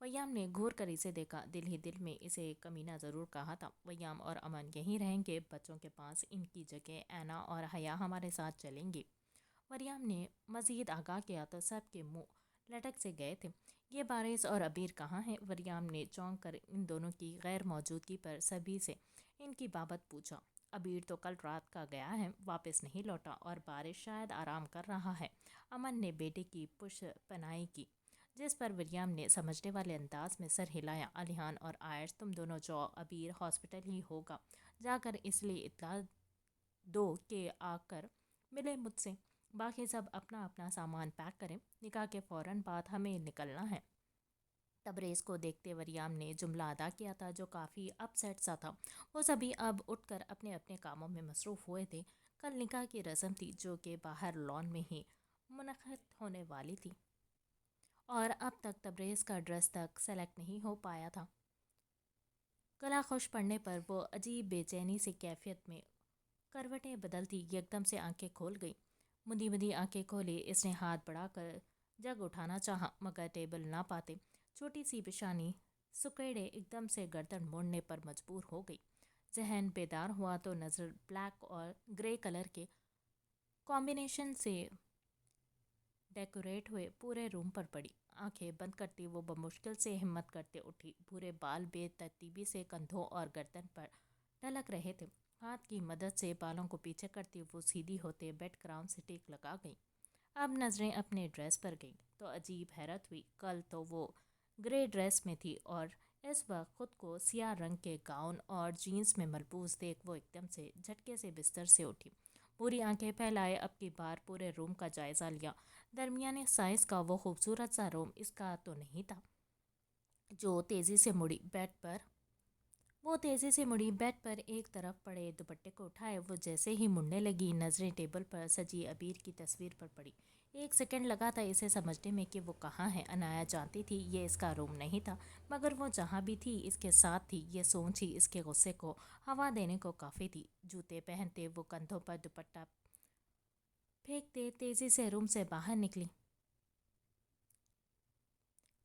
ویام نے گھور کر اسے دیکھا، دل ہی دل میں اسے کمینہ ضرور کہا تھا۔ ویام اور امن یہیں رہیں گے، بچوں کے پاس ان کی جگہ اینا اور حیا ہمارے ساتھ چلیں گی۔ ویام نے مزید آگاہ کیا تو سب کے منہ لٹک سے گئے تھے۔ یہ بارش اور عبیر کہاں ہیں؟ ویام نے چونک کر ان دونوں کی غیر موجودگی پر سبھی سے ان کی بابت پوچھا۔ عبیر تو کل رات کا گیا ہے، واپس نہیں لوٹا، اور بارش شاید آرام کر رہا ہے۔ امن نے بیٹے کی پشت پناہی کی، جس پر ویام نے سمجھنے والے انداز میں سر ہلایا۔ علیحان اور عائش تم دونوں جاؤ، عبیر ہاسپٹل ہی ہوگا، جا کر اس لیے اطلاع دو کہ آ کر ملے مجھ سے۔ باقی سب اپنا اپنا سامان پیک کریں، نکاح کے فوراً بعد ہمیں نکلنا ہے۔ تبریز کو دیکھتے ویام نے جملہ ادا کیا تھا جو کافی اپ سیٹ سا تھا۔ وہ سبھی اب اٹھ کر اپنے اپنے کاموں میں مصروف ہوئے تھے۔ کل نکاح کی رسم تھی جو کہ باہر لان میں ہی منعقد ہونے والی تھی، اور اب تک تبریز کا ڈریس تک سلیکٹ نہیں ہو پایا تھا۔ گلا خوش پڑنے پر وہ عجیب بے چینی سے کیفیت میں کروٹیں بدلتی یکدم سے آنکھیں کھول گئی۔ مندی مندی آنکھیں کھولے، اس نے ہاتھ بڑھا کر جگ اٹھانا چاہا مگر ٹیبل نہ پاتے چھوٹی سی پیشانی سکیڑے ایک دم سے گردن موڑنے پر مجبور ہو گئی۔ ذہن بیدار ہوا تو نظر بلیک اور گرے کلر کے کمبینیشن سے ڈیکوریٹ ہوئے پورے روم پر پڑی۔ آنکھیں بند کرتی وہ بمشکل سے ہمت کرتے اٹھی۔ بھورے بال بے ترتیبی سے کندھوں اور گردن پر ڈھلک رہے تھے۔ ہاتھ کی مدد سے بالوں کو پیچھے کرتی وہ سیدھی ہوتے بیڈ گراؤنڈ سے ٹیک لگا گئی۔ اب نظریں اپنے ڈریس پر گئیں تو عجیب حیرت ہوئی۔ کل تو وہ گرے ڈریس میں تھی اور اس وقت خود کو سیاہ رنگ کے گاؤن اور جینس میں ملبوس دیکھ وہ ایک دم سے جھٹکے سے بستر سے اٹھی۔ پوری آنکھیں پھیلائے اب کی بار پورے روم کا جائزہ لیا۔ درمیانے سائز کا وہ خوبصورت سا روم اس کا تو نہیں تھا۔ جو تیزی سے مڑی بیڈ پر ایک طرف پڑے دوپٹے کو اٹھائے۔ وہ جیسے ہی مڑنے لگی نظریں ٹیبل پر سجی عبیر کی تصویر پر پڑی۔ ایک سیکنڈ لگا تھا اسے سمجھنے میں کہ وہ کہاں ہے۔ عنایہ جانتی تھی یہ اس کا روم نہیں تھا، مگر وہ جہاں بھی تھی اس کے ساتھ تھی۔ یہ سوچ ہی اس کے غصے کو ہوا دینے کو کافی تھی۔ جوتے پہنتے وہ کندھوں پر دوپٹہ پھینکتے تیزی سے روم سے باہر نکلی۔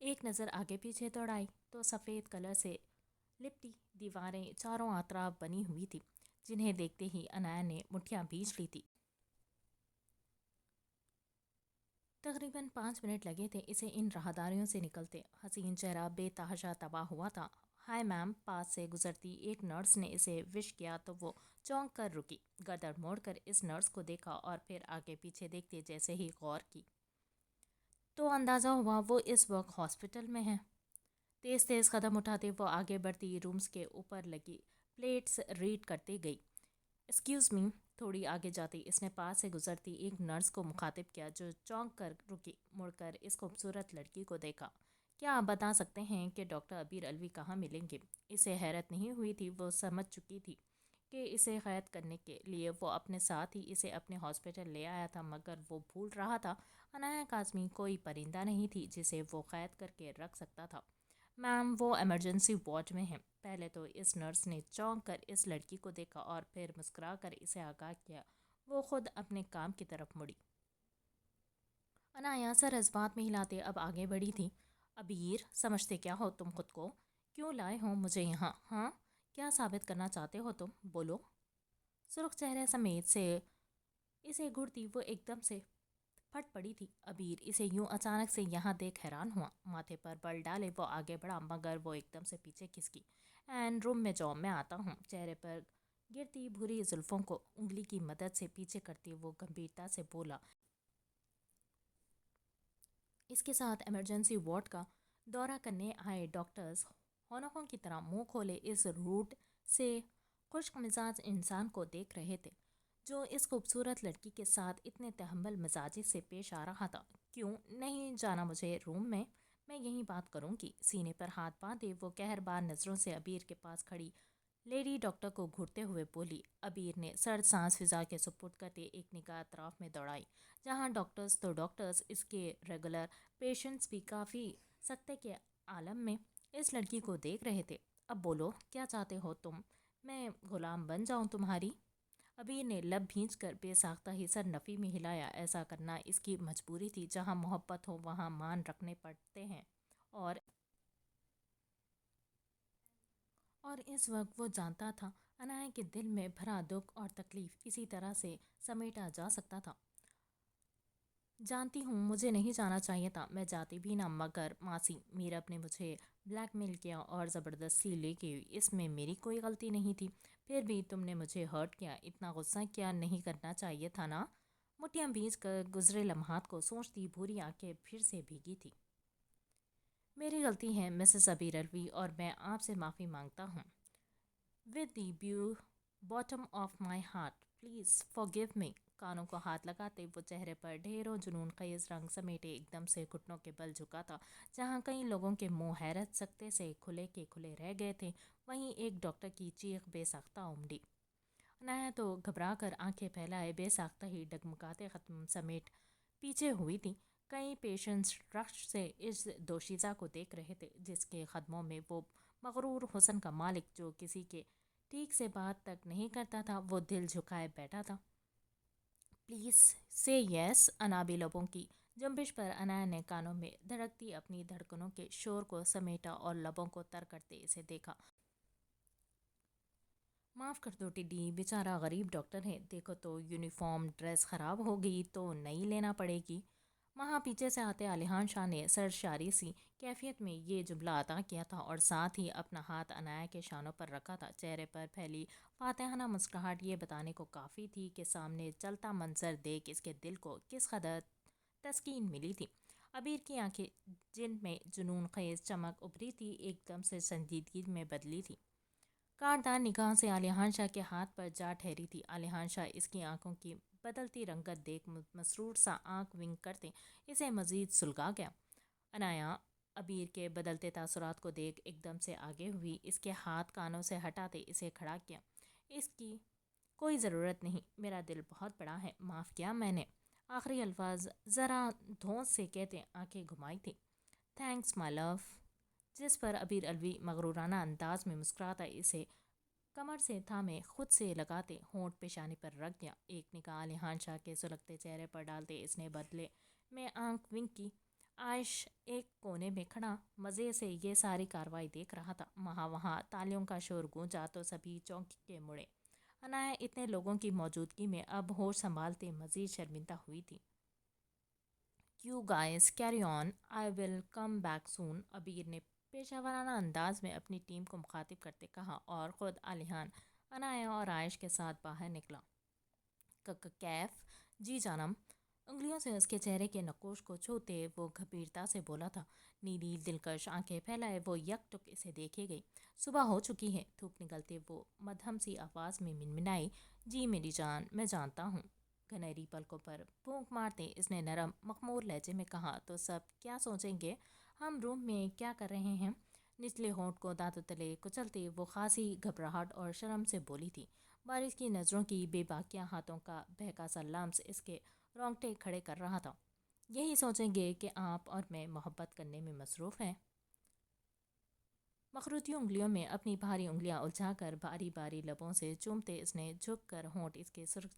ایک نظر آگے پیچھے دوڑائی تو سفید کلر سے لپٹی دیواریں چاروں اطراف بنی ہوئی تھی، جنہیں دیکھتے ہی عنایہ نے مٹھیاں بھینچ لی تھی۔ تقریباً 5 منٹ لگے تھے اسے ان راہداریوں سے نکلتے۔ حسین چہرہ بے تحاشا تباہ ہوا تھا۔ ہائے میم، پاس سے گزرتی ایک نرس نے اسے وش کیا تو وہ چونک کر رکی۔ گردن موڑ کر اس نرس کو دیکھا اور پھر آگے پیچھے دیکھتے جیسے ہی غور کی تو اندازہ ہوا وہ اس وقت ہاسپٹل میں ہے۔ تیز تیز قدم اٹھاتے وہ آگے بڑھتی رومز کے اوپر لگی پلیٹس ریڈ کرتے گئی۔ Excuse me. تھوڑی آگے جاتی اس نے پاس سے گزرتی ایک نرس کو مخاطب کیا جو چونک کر رکی۔ مڑ کر اس خوبصورت لڑکی کو دیکھا۔ کیا آپ بتا سکتے ہیں کہ ڈاکٹر عبیر الوی کہاں ملیں گے؟ اسے حیرت نہیں ہوئی تھی، وہ سمجھ چکی تھی کہ اسے قید کرنے کے لیے وہ اپنے ساتھ ہی اسے اپنے ہاسپٹل لے آیا تھا، مگر وہ بھول رہا تھا عنایہ کاظمی کوئی پرندہ نہیں تھی جسے وہ قید کر کے رکھ سکتا تھا۔ میم، وہ ایمرجنسی وارڈ میں ہیں۔ پہلے تو اس نرس نے چونک کر اس لڑکی کو دیکھا اور پھر مسکرا کر اسے آگاہ کیا۔ وہ خود اپنے کام کی طرف مڑی۔ عنایہ سر اس بات میں ہلاتے اب آگے بڑھی تھی۔ عبیر، سمجھتے کیا ہو تم خود کو؟ کیوں لائے ہو مجھے یہاں؟ ہاں، کیا ثابت کرنا چاہتے ہو تم؟ بولو۔ سرخ چہرے سمیت سے اسے گھڑتی وہ ایک دم سے پھٹ پڑی تھی۔ عبیر اسے یوں اچانک سے یہاں دیکھ حیران ہوا۔ ماتھے پر بل ڈالے وہ آگے بڑھا مگر وہ ایک دم سے پیچھے کھسکی۔ روم میں جاؤ، میں آتا ہوں۔ چہرے پر گرتی بھوری زلفوں کو انگلی کی مدد سے پیچھے کرتے وہ گمبھیرتا سے بولا، اس کے ساتھ ایمرجنسی وارڈ کا دورہ کرنے آئے ڈاکٹرز ہونہوں کی طرح منہ کھولے اس روڈ سے خشک مزاج انسان کو دیکھ رہے تھے جو اس خوبصورت لڑکی کے ساتھ اتنے تحمل مزاجی سے پیش آ رہا تھا۔ کیوں نہیں جانا مجھے روم میں یہیں بات کروں گی۔ سینے پر ہاتھ باندھے وہ قہربار نظروں سے عبیر کے پاس کھڑی لیڈی ڈاکٹر کو گھورتے ہوئے بولی۔ عبیر نے سرد سانس فضا کے سپرد کرتے ایک نگاہ اطراف میں دوڑائی، جہاں ڈاکٹرز تو ڈاکٹرز، اس کے ریگولر پیشنٹس بھی کافی سکتے کے عالم میں اس لڑکی کو دیکھ رہے تھے۔ اب بولو، کیا چاہتے ہو تم؟ میں غلام بن جاؤں تمہاری؟ عبیر نے لب بھینچ کر بے ساختہ ہی سر نفی میں ہلایا۔ ایسا کرنا اس کی مجبوری تھی، جہاں محبت ہو وہاں مان رکھنے پڑتے ہیں، اور اور اس وقت وہ جانتا تھا عنایا کے دل میں بھرا دکھ اور تکلیف اسی طرح سے سمیٹا جا سکتا تھا۔ جانتی ہوں مجھے نہیں جانا چاہیے تھا، میں جاتی بھی نہ، مگر ماسی میرب نے مجھے بلیک میل کیا اور زبردستی لے کے، اس میں میری کوئی غلطی نہیں تھی۔ پھر بھی تم نے مجھے ہرٹ کیا، اتنا غصہ کیا نہیں کرنا چاہیے تھا نا؟ مٹھیاں بھیج کر گزرے لمحات کو سوچتی بھوری آنکھیں پھر سے بھیگی تھی۔ میری غلطی ہے مسز ابیر الوی، اور میں آپ سے معافی مانگتا ہوں۔ With the bottom of my heart please forgive me۔ کانوں کو ہاتھ لگاتے وہ چہرے پر ڈھیروں جنون خیز رنگ سمیٹے ایک دم سے گھٹنوں کے بل جھکا تھا۔ جہاں کئی لوگوں کے منہ حیرت سکتے سے کھلے کے کھلے رہ گئے تھے، وہیں ایک ڈاکٹر کی چیخ بے ساختہ امڑی۔ عنایا تو گھبرا کر آنکھیں پھیلائے بے ساختہ ہی ڈگمگاتے ختم سمیٹ پیچھے ہوئی تھی۔ کئی پیشنٹس رشک سے اس دوشیزہ کو دیکھ رہے تھے، جس کے قدموں میں وہ مغرور حسن کا مالک جو کسی کے ٹھیک سے بات تک نہیں کرتا تھا، وہ دل جھکائے بیٹھا تھا۔ پلیز سے یس۔ انابی لبوں کی جنبش پر عنایا نے کانوں میں دھڑکتی اپنی دھڑکنوں کے شور کو سمیٹا اور لبوں کو تر کرتے اسے دیکھا۔ معاف کر دو ٹڈی، بیچارہ غریب ڈاکٹر ہے، دیکھو تو یونیفارم ڈریس خراب ہو گئی تو نئی لینا پڑے گی۔ وہاں پیچھے سے آتے علیحان شاہ نے سرشاری سی کیفیت میں یہ جملہ ادا کیا تھا اور ساتھ ہی اپنا ہاتھ عنایا کے شانوں پر رکھا تھا۔ چہرے پر پھیلی فاتحانہ مسکراہٹ یہ بتانے کو کافی تھی کہ سامنے چلتا منظر دیکھ اس کے دل کو کس قدر تسکین ملی تھی۔ ابیر کی آنکھیں جن میں جنون خیز چمک ابھری تھی ایک دم سے سنجیدگی میں بدلی تھی۔ کاردار نگاہ سے علیحان شاہ کے ہاتھ پر جا ٹھہری تھی۔ علیحان شاہ اس کی آنکھوں کی بدلتی رنگت دیکھ مسرور سا آنکھ ونک کرتے اسے مزید سلگا گیا۔ عنایا ابیر کے بدلتے تاثرات کو دیکھ ایک دم سے آگے ہوئی، اس کے ہاتھ کانوں سے ہٹاتے اسے کھڑا کیا۔ اس کی کوئی ضرورت نہیں، میرا دل بہت بڑا ہے، معاف کیا میں نے۔ آخری الفاظ ذرا دھونس سے کہتے آنکھیں گھمائی تھی۔ تھینکس مائی لو۔ جس پر ابیر الوی مغرورانہ انداز میں مسکراتا اسے کمر سے تھامے خود سے لگاتے ہونٹ پیشانی پر رکھ دیا۔ ایک نگاہ علیحان شاہ کے سلگتے چہرے پر ڈالتے اس نے بدلے میں آنکھ ونک کی۔ عائش ایک کونے میں کھڑا مزے سے یہ ساری کاروائی دیکھ رہا تھا۔ وہاں تالیوں کا شور گونجا تو سبھی چونک کے مڑے۔ عنایا اتنے لوگوں کی موجودگی میں اب ہوش سنبھالتے مزید شرمندہ ہوئی تھی۔ You guys carry on, I will come back soon, Abeer نے پیشہ ورانہ انداز میں اپنی ٹیم کو مخاطب کرتے کہا اور خود علیحان، عنایا اور عائش کے ساتھ باہر نکلا۔ کیف؟ جی جانم۔ انگلیوں سے اس کے چہرے کے نقوش کو چھوتے وہ گھبیرتا سے بولا تھا۔ نیلی دلکش آنکھیں پھیلائے وہ یک ٹک اسے دیکھے گئی۔ صبح ہو چکی ہے، دھوپ نکلتے وہ مدھم سی آواز میں منمنائی۔ جی میری جان، میں جانتا ہوں۔ گھنیری پلکوں پر پھونک مارتے اس نے نرم مخمور لہجے میں کہا، تو سب کیا سوچیں گے ہم روم میں کیا کر رہے ہیں؟ نچلے ہونٹ کو دانتوں تلے کچلتے وہ خاصی گھبراہٹ اور شرم سے بولی تھی۔ بارش کی نظروں کی بے باکیاں ہاتھوں کا بہکا سا لمس اس کے رونگٹے کھڑے کر رہا تھا۔ یہی سوچیں گے کہ آپ اور میں محبت کرنے میں مصروف ہیں۔ مخروطی انگلیوں میں اپنی بھاری انگلیاں الجھا کر باری باری لبوں سے چومتے اس نے جھک کر ہونٹ اس کے سرخ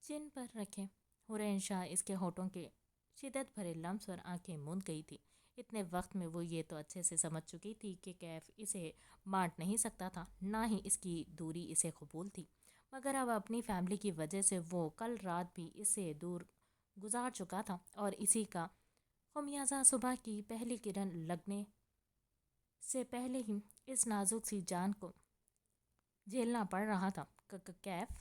چن پر رکھے۔ حرین شاہ اس کے ہونٹوں کے شدت بھرے لمس پر آنکھیں موند گئی تھی۔ اتنے وقت میں وہ یہ تو اچھے سے سمجھ چکی تھی کہ کیف اسے بانٹ نہیں سکتا تھا، نہ ہی اس کی دوری اسے قبول تھی، مگر اب اپنی فیملی کی وجہ سے وہ کل رات بھی اس سے دور گزار چکا تھا اور اسی کا خمیازہ صبح کی پہلی کرن لگنے سے پہلے ہی اس نازک سی جان کو جھیلنا پڑ رہا تھا۔ کیف؟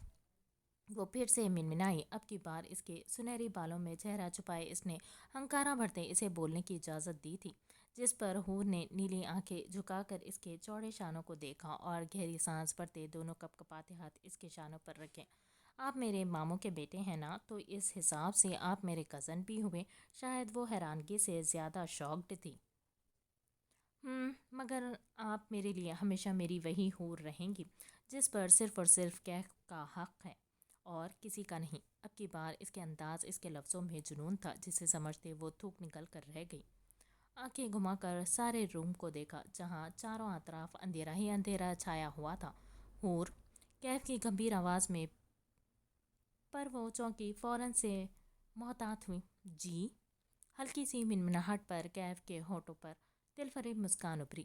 وہ پھر سے منمنائی۔ اب کی بار اس کے سنہری بالوں میں چہرہ چھپائے اس نے ہنکارا بھرتے اسے بولنے کی اجازت دی تھی، جس پر حور نے نیلی آنکھیں جھکا کر اس کے چوڑے شانوں کو دیکھا اور گہری سانس بھرتے دونوں کپ کپاتے ہاتھ اس کے شانوں پر رکھے۔ آپ میرے ماموں کے بیٹے ہیں نا، تو اس حساب سے آپ میرے کزن بھی ہوئے۔ شاید وہ حیرانگی سے زیادہ شاکڈ تھی۔ مگر آپ میرے لیے ہمیشہ میری وہی حور رہیں گی، جس پر صرف اور صرف کیف کا حق ہے اور کسی کا نہیں۔ اب کی بار اس کے انداز، اس کے لفظوں میں جنون تھا جسے سمجھتے وہ تھوک نکل کر رہ گئی۔ آنکھیں گھما کر سارے روم کو دیکھا جہاں چاروں اطراف اندھیرا ہی اندھیرا چھایا ہوا تھا۔ حور؟ کیف کی گمبھیر آواز میں پر وہ چونکی، فوراً سے محتاط ہوئی۔ جی؟ ہلکی سی منمناہٹ پر کیف کے ہونٹوں پر دل فریب مسکان ابھری۔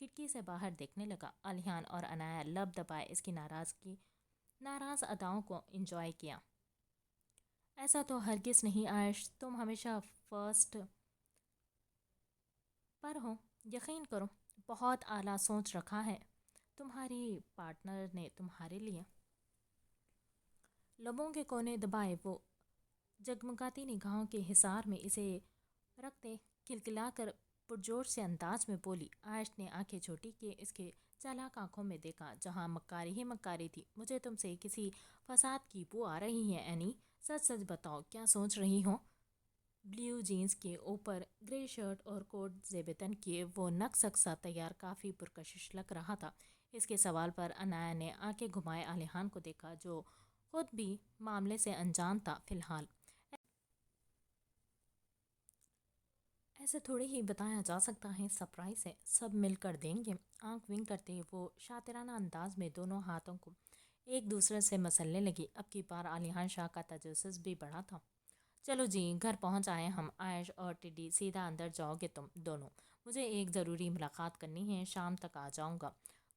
کھڑکی سے باہر دیکھنے لگا۔ الیحان اور انایا لب دبائے اس کی ناراض اداؤں کو انجوائے کیا۔ ایسا تو ہرگز نہیں عائش، تم ہمیشہ فرسٹ پر ہو، یقین کرو۔ بہت اعلیٰ سوچ رکھا ہے تمہاری پارٹنر نے تمہارے لیے۔ لبوں کے کونے دبائے وہ جگمگاتی نگاہوں کے حصار میں اسے رکھتے کھلکھلا کر پرجوش سے انداز میں بولی۔ عائش نے آنکھیں چھوٹی کیے اس کے چالاک آنکھوں میں دیکھا جہاں مکاری ہی مکاری تھی۔ مجھے تم سے کسی فساد کی بو آ رہی ہے اینی، سچ سچ بتاؤ کیا سوچ رہی ہو؟ بلیو جینس کے اوپر گرے شرٹ اور کوٹ زیب تن کیے وہ نک سا تیار کافی پرکشش لگ رہا تھا۔ اس کے سوال پر انایا نے آنکھیں گھمائے الیحان کو دیکھا جو خود بھی معاملے سے انجان تھا۔ فی الحال ایسے تھوڑے ہی بتایا جا سکتا ہے، سرپرائز ہے، سب مل کر دیں گے۔ آنکھ ونک کرتے وہ شاطرانہ انداز میں دونوں ہاتھوں کو ایک دوسرے سے مسلنے لگی۔ اب کی بار الیحان شاہ کا تجسس بھی بڑھا تھا۔ چلو جی گھر پہنچ آئے ہم، عائش اور ٹڈی سیدھا اندر جاؤ گے تم دونوں، مجھے ایک ضروری ملاقات کرنی ہے، شام تک آ جاؤں گا۔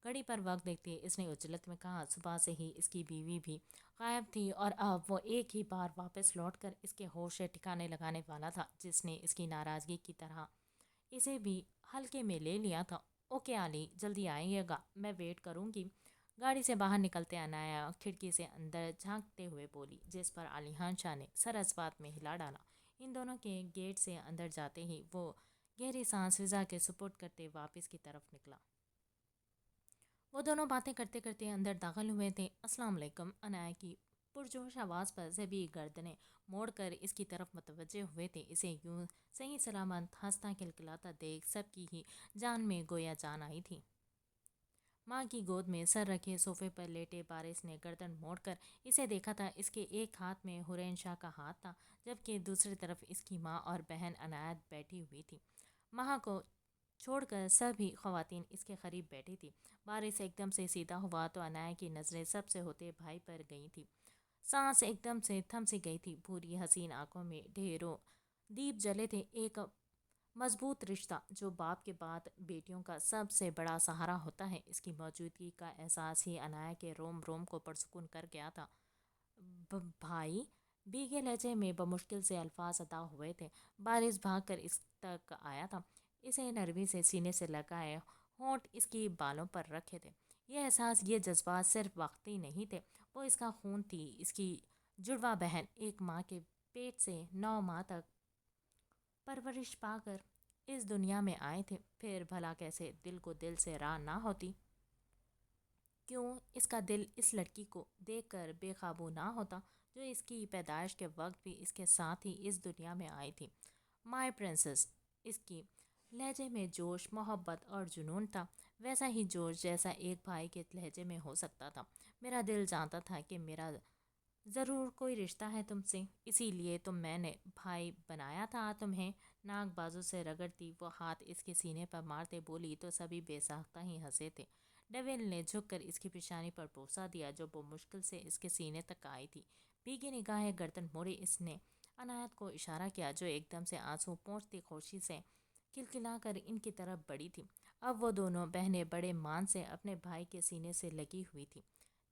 گھڑی پر وقت دیکھتے اس نے عجلت میں کہا۔ صبح سے ہی اس کی بیوی بھی غائب تھی اور اب وہ ایک ہی بار واپس لوٹ کر اس کے ہوش ٹھکانے لگانے والا تھا جس نے اس کی ناراضگی کی طرح اسے بھی ہلکے میں لے لیا تھا۔ اوکے علی، جلدی آئیے گا، میں ویٹ کروں گی۔ گاڑی سے باہر نکلتے انایا کھڑکی سے اندر جھانکتے ہوئے بولی، جس پر الیحان شاہ نے سر اس بات میں ہلا ڈالا۔ ان دونوں کے گیٹ سے اندر جاتے ہی وہ گہری سانس فضا کے سپرد کرتے واپس کی طرف نکلا۔ وہ دونوں باتیں کرتے کرتے اندر داخل ہوئے تھے۔ السلام علیکم، انایا کی پرجوش آواز پر سبھی گردنیں موڑ کر اس کی طرف متوجہ ہوئے تھے۔ اسے یوں صحیح سلامت ہنستا کھلکھلاتا دیکھ سب کی ہی جان میں گویا جان آئی تھی۔ ماں کی گود میں سر رکھے صوفے پر لیٹے بارش نے گردن موڑ کر اسے دیکھا تھا۔ اس کے ایک ہاتھ میں حرین شاہ کا ہاتھ تھا جبکہ دوسری طرف اس کی ماں اور بہن عنایت بیٹھی ہوئی تھی۔ ماں کو چھوڑ کر سبھی خواتین اس کے قریب بیٹھی تھی۔ بارش ایک دم سے سیدھا ہوا تو انایا کی نظریں سب سے ہوتے بھائی پر گئی تھی۔ سانس ایک دم سے تھم سی گئی تھی۔ بھوری حسین آنکھوں میں ڈھیروں دیپ جلے تھے۔ ایک مضبوط رشتہ جو باپ کے بعد بیٹیوں کا سب سے بڑا سہارا ہوتا ہے، اس کی موجودگی کا احساس ہی انایا کے روم روم کو پرسکون کر گیا تھا۔ بھائی، بھیگے لہجے میں بمشکل سے الفاظ ادا ہوئے تھے۔ بارش بھاگ کر اس تک آیا تھا، اسے نرمی سے سینے سے لگائے ہونٹ اس کی بالوں پر رکھے تھے۔ یہ احساس، یہ جذبات صرف وقتی نہیں تھے، وہ اس کا خون تھی۔ اس کی جڑواں بہن ایک ماں کے پیٹ سے 9 ماہ تک پرورش پا کر اس دنیا میں آئے تھے، پھر بھلا کیسے دل کو دل سے راہ نہ ہوتی؟ کیوں اس کا دل اس لڑکی کو دیکھ کر بے قابو نہ ہوتا جو اس کی پیدائش کے وقت بھی اس کے ساتھ ہی اس دنیا میں آئی تھی؟ مائی پرنسس، اس کی لہجے میں جوش، محبت اور جنون تھا، ویسا ہی جوش جیسا ایک بھائی کے لہجے میں ہو سکتا تھا۔ میرا دل جانتا تھا کہ میرا ضرور کوئی رشتہ ہے تم سے، اسی لیے تو میں نے بھائی بنایا تھا تمہیں۔ ناک بازو سے رگڑتی وہ ہاتھ اس کے سینے پر مارتے بولی تو سبھی بے ساختہ ہی ہنسے تھے۔ ڈیول نے جھک کر اس کی پیشانی پر بوسہ دیا جو مشکل سے اس کے سینے تک آئی تھی۔ بھیگی نگاہیں گردن موڑی اس نے عنایت کو اشارہ کیا جو ایک دم سے آنسو پونچھتی خوشی سے کھلکھلا کر ان کی طرف بڑھی تھی۔ اب وہ دونوں بہنیں بڑے مان سے اپنے بھائی کے سینے سے لگی ہوئی تھیں،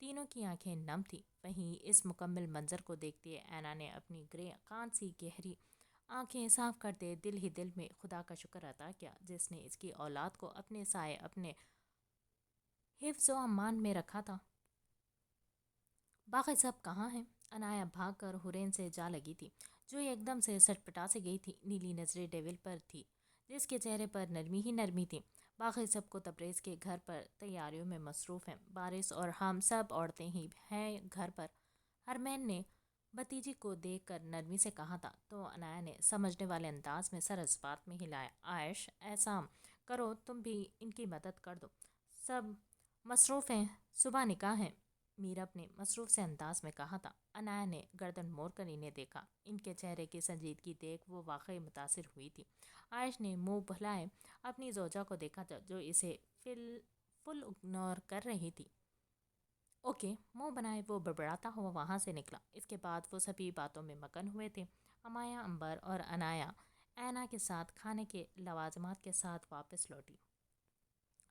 تینوں کی آنکھیں نم تھیں۔ وہیں اس مکمل منظر کو دیکھتے اینا نے اپنی گرے کان سی گہری آنکھیں صاف کرتے دل ہی دل میں خدا کا شکر ادا کیا جس نے اس کی اولاد کو اپنے سائے، اپنے حفظ و امان میں رکھا تھا۔ باقی سب کہاں ہیں؟ انایا بھاگ کر حرین سے جا لگی تھی جو ایک دم سے سٹپٹا سے گئی تھی۔ نیلی نظریں ڈیول پر تھی جس کے چہرے پر نرمی ہی نرمی تھی۔ باقی سب کو تبریز کے گھر پر تیاریوں میں مصروف ہیں، بارش اور ہم سب عورتیں ہی ہیں گھر پر، ہرمین نے بھتیجی کو دیکھ کر نرمی سے کہا تھا تو انایا نے سمجھنے والے انداز میں سر اس بات میں ہلایا۔ عائش، ایسا کرو تم بھی ان کی مدد کر دو، سب مصروف ہیں، صبح نکاح ہے، میرب نے مصروف سے انداز میں کہا تھا۔ انایا نے گردن موڑ کر انہیں دیکھا، ان کے چہرے کی سنجیدگی دیکھ وہ واقعی متاثر ہوئی تھی۔ عائش نے منہ بھلائے اپنی زوجہ کو دیکھا جو اسے فل اگنور کر رہی تھی۔ اوکے، منہ بنائے وہ بڑبڑاتا ہوا وہاں سے نکلا۔ اس کے بعد وہ سبھی باتوں میں مگن ہوئے تھے۔ امایا، امبر اور انایا اینا کے ساتھ کھانے کے لوازمات کے ساتھ واپس لوٹی۔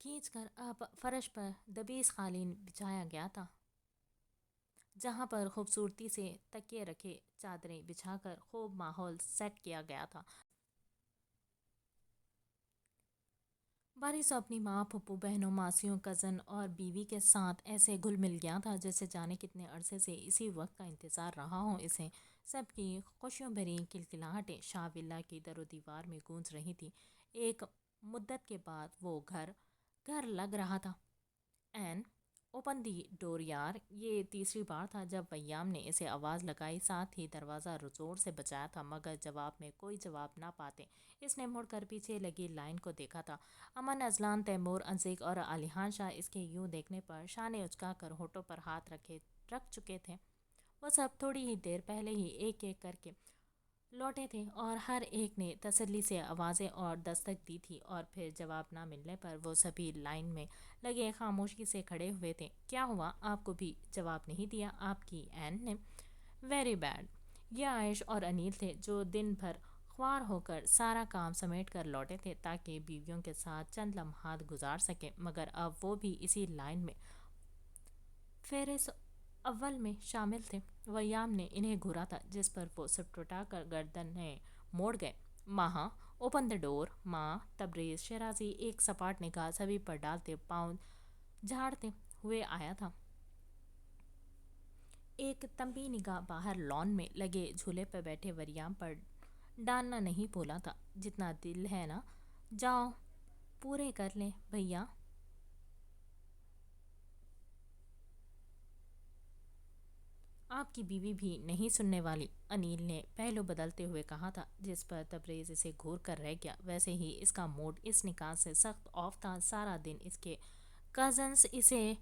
کھینچ کر اب فرش پر دبیز قالین بچھایا گیا تھا، جہاں پر خوبصورتی سے تکیے رکھے چادریں بچھا کر خوب ماحول سیٹ کیا گیا تھا۔ بارش اپنی ماں، پھپھو، بہنوں، ماسیوں، کزن اور بیوی کے ساتھ ایسے گھل مل گیا تھا جیسے جانے کتنے عرصے سے اسی وقت کا انتظار رہا ہو اسے۔ سب کی خوشیوں بھری کلکلاہٹیں شاہ ولا کی در و دیوار میں گونج رہی تھی۔ ایک مدت کے بعد وہ گھر گھر لگ رہا تھا۔ این اوپن دی ڈور یار، یہ تیسری بار تھا جب ویام نے اسے آواز لگائی، ساتھ ہی دروازہ زور سے بجایا تھا، مگر جواب میں کوئی جواب نہ پاتے اس نے مڑ کر پیچھے لگی لائن کو دیکھا تھا۔ امن، ازلان، تیمور، انزک اور علیحان شاہ اس کے یوں دیکھنے پر شانے اچکا کر ہونٹوں پر ہاتھ رکھ چکے تھے۔ وہ سب تھوڑی ہی دیر پہلے ہی ایک ایک کر کے لوٹے تھے اور ہر ایک نے تسلی سے آوازیں اور دستک دی تھی، اور پھر جواب نہ ملنے پر وہ سبھی لائن میں لگے خاموشی سے کھڑے ہوئے تھے۔ کیا ہوا؟ آپ کو بھی جواب نہیں دیا آپ کی این نے؟ Very bad. یہ عائش اور انیل تھے جو دن بھر خوار ہو کر سارا کام سمیٹ کر لوٹے تھے تاکہ بیویوں کے ساتھ چند لمحات گزار سکیں، مگر اب وہ بھی اسی لائن میں فہرست اول میں شامل تھے۔ ویام نے انہیں گھورا تھا، جس پر وہ سٹپٹا کر گردنیں موڑ گئے۔ ماہا، اوپن دا ڈور۔ ماں، تبریز شیرازی ایک سپاٹ نگاہ سبھی پر ڈالتے پاؤں جھاڑتے ہوئے آیا تھا، ایک تنبیہ نگاہ باہر لان میں لگے جھولے پر بیٹھے ویام پر ڈالنا نہیں بھولا تھا۔ جتنا دل ہے نا، جاؤ پورے کر لیں بھیا۔ آپ کی بیوی بھی نہیں سننے والی، انیل نے پہلو بدلتے ہوئے کہا تھا، جس پر تبریز اسے گھور کر رہ گیا۔ ویسے ہی اس کا موڈ اس نکاح سے سخت آف تھا، سارا دن اس کے کزنز اسے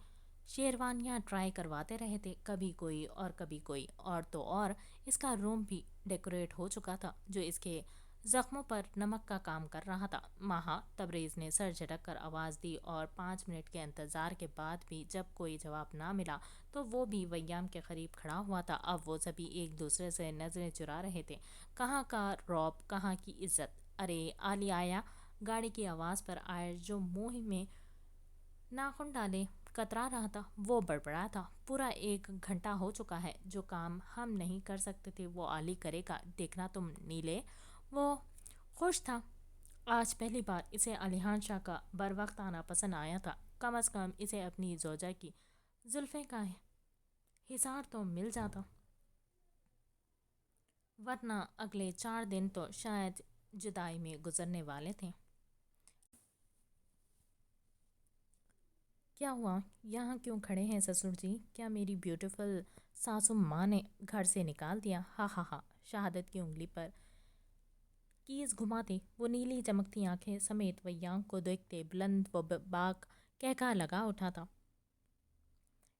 شیروانیاں ٹرائی کرواتے رہے تھے، کبھی کوئی اور کبھی کوئی، اور تو اور اس کا روم بھی ڈیکوریٹ ہو چکا تھا جو اس کے زخموں پر نمک کا کام کر رہا تھا۔ ماہا، تبریز نے سر جھٹک کر آواز دی، اور 5 منٹ کے انتظار کے بعد بھی جب کوئی جواب نہ ملا تو وہ بھی ویام کے قریب کھڑا ہوا تھا۔ اب وہ سبھی ایک دوسرے سے نظریں چرا رہے تھے، کہاں کا رعب، کہاں کی عزت۔ ارے علی آیا! گاڑی کی آواز پر عائش جو منہ میں ناخن ڈالے کترا رہا تھا، وہ بڑبڑایا تھا، پورا 1 گھنٹہ ہو چکا ہے، جو کام ہم نہیں کر سکتے تھے وہ علی کرے گا، دیکھنا تم نیلے۔ وہ خوش تھا، آج پہلی بار اسے علیحان شاہ کا بروقت آنا پسند آیا تھا، کم از کم اسے اپنی زوجہ کی زلفیں کا حصار تو مل جاتا، ورنہ اگلے 4 دن تو شاید جدائی میں گزرنے والے تھے۔ کیا ہوا؟ یہاں کیوں کھڑے ہیں سسر جی؟ کیا میری بیوٹیفل ساسو ماں نے گھر سے نکال دیا؟ ہا ہا ہا! شہادت کی انگلی پر کیز گھماتے وہ نیلی چمکتی آنکھیں سمیت ویام کو دیکھتے بلند و باک کہکہا لگا اٹھا تھا۔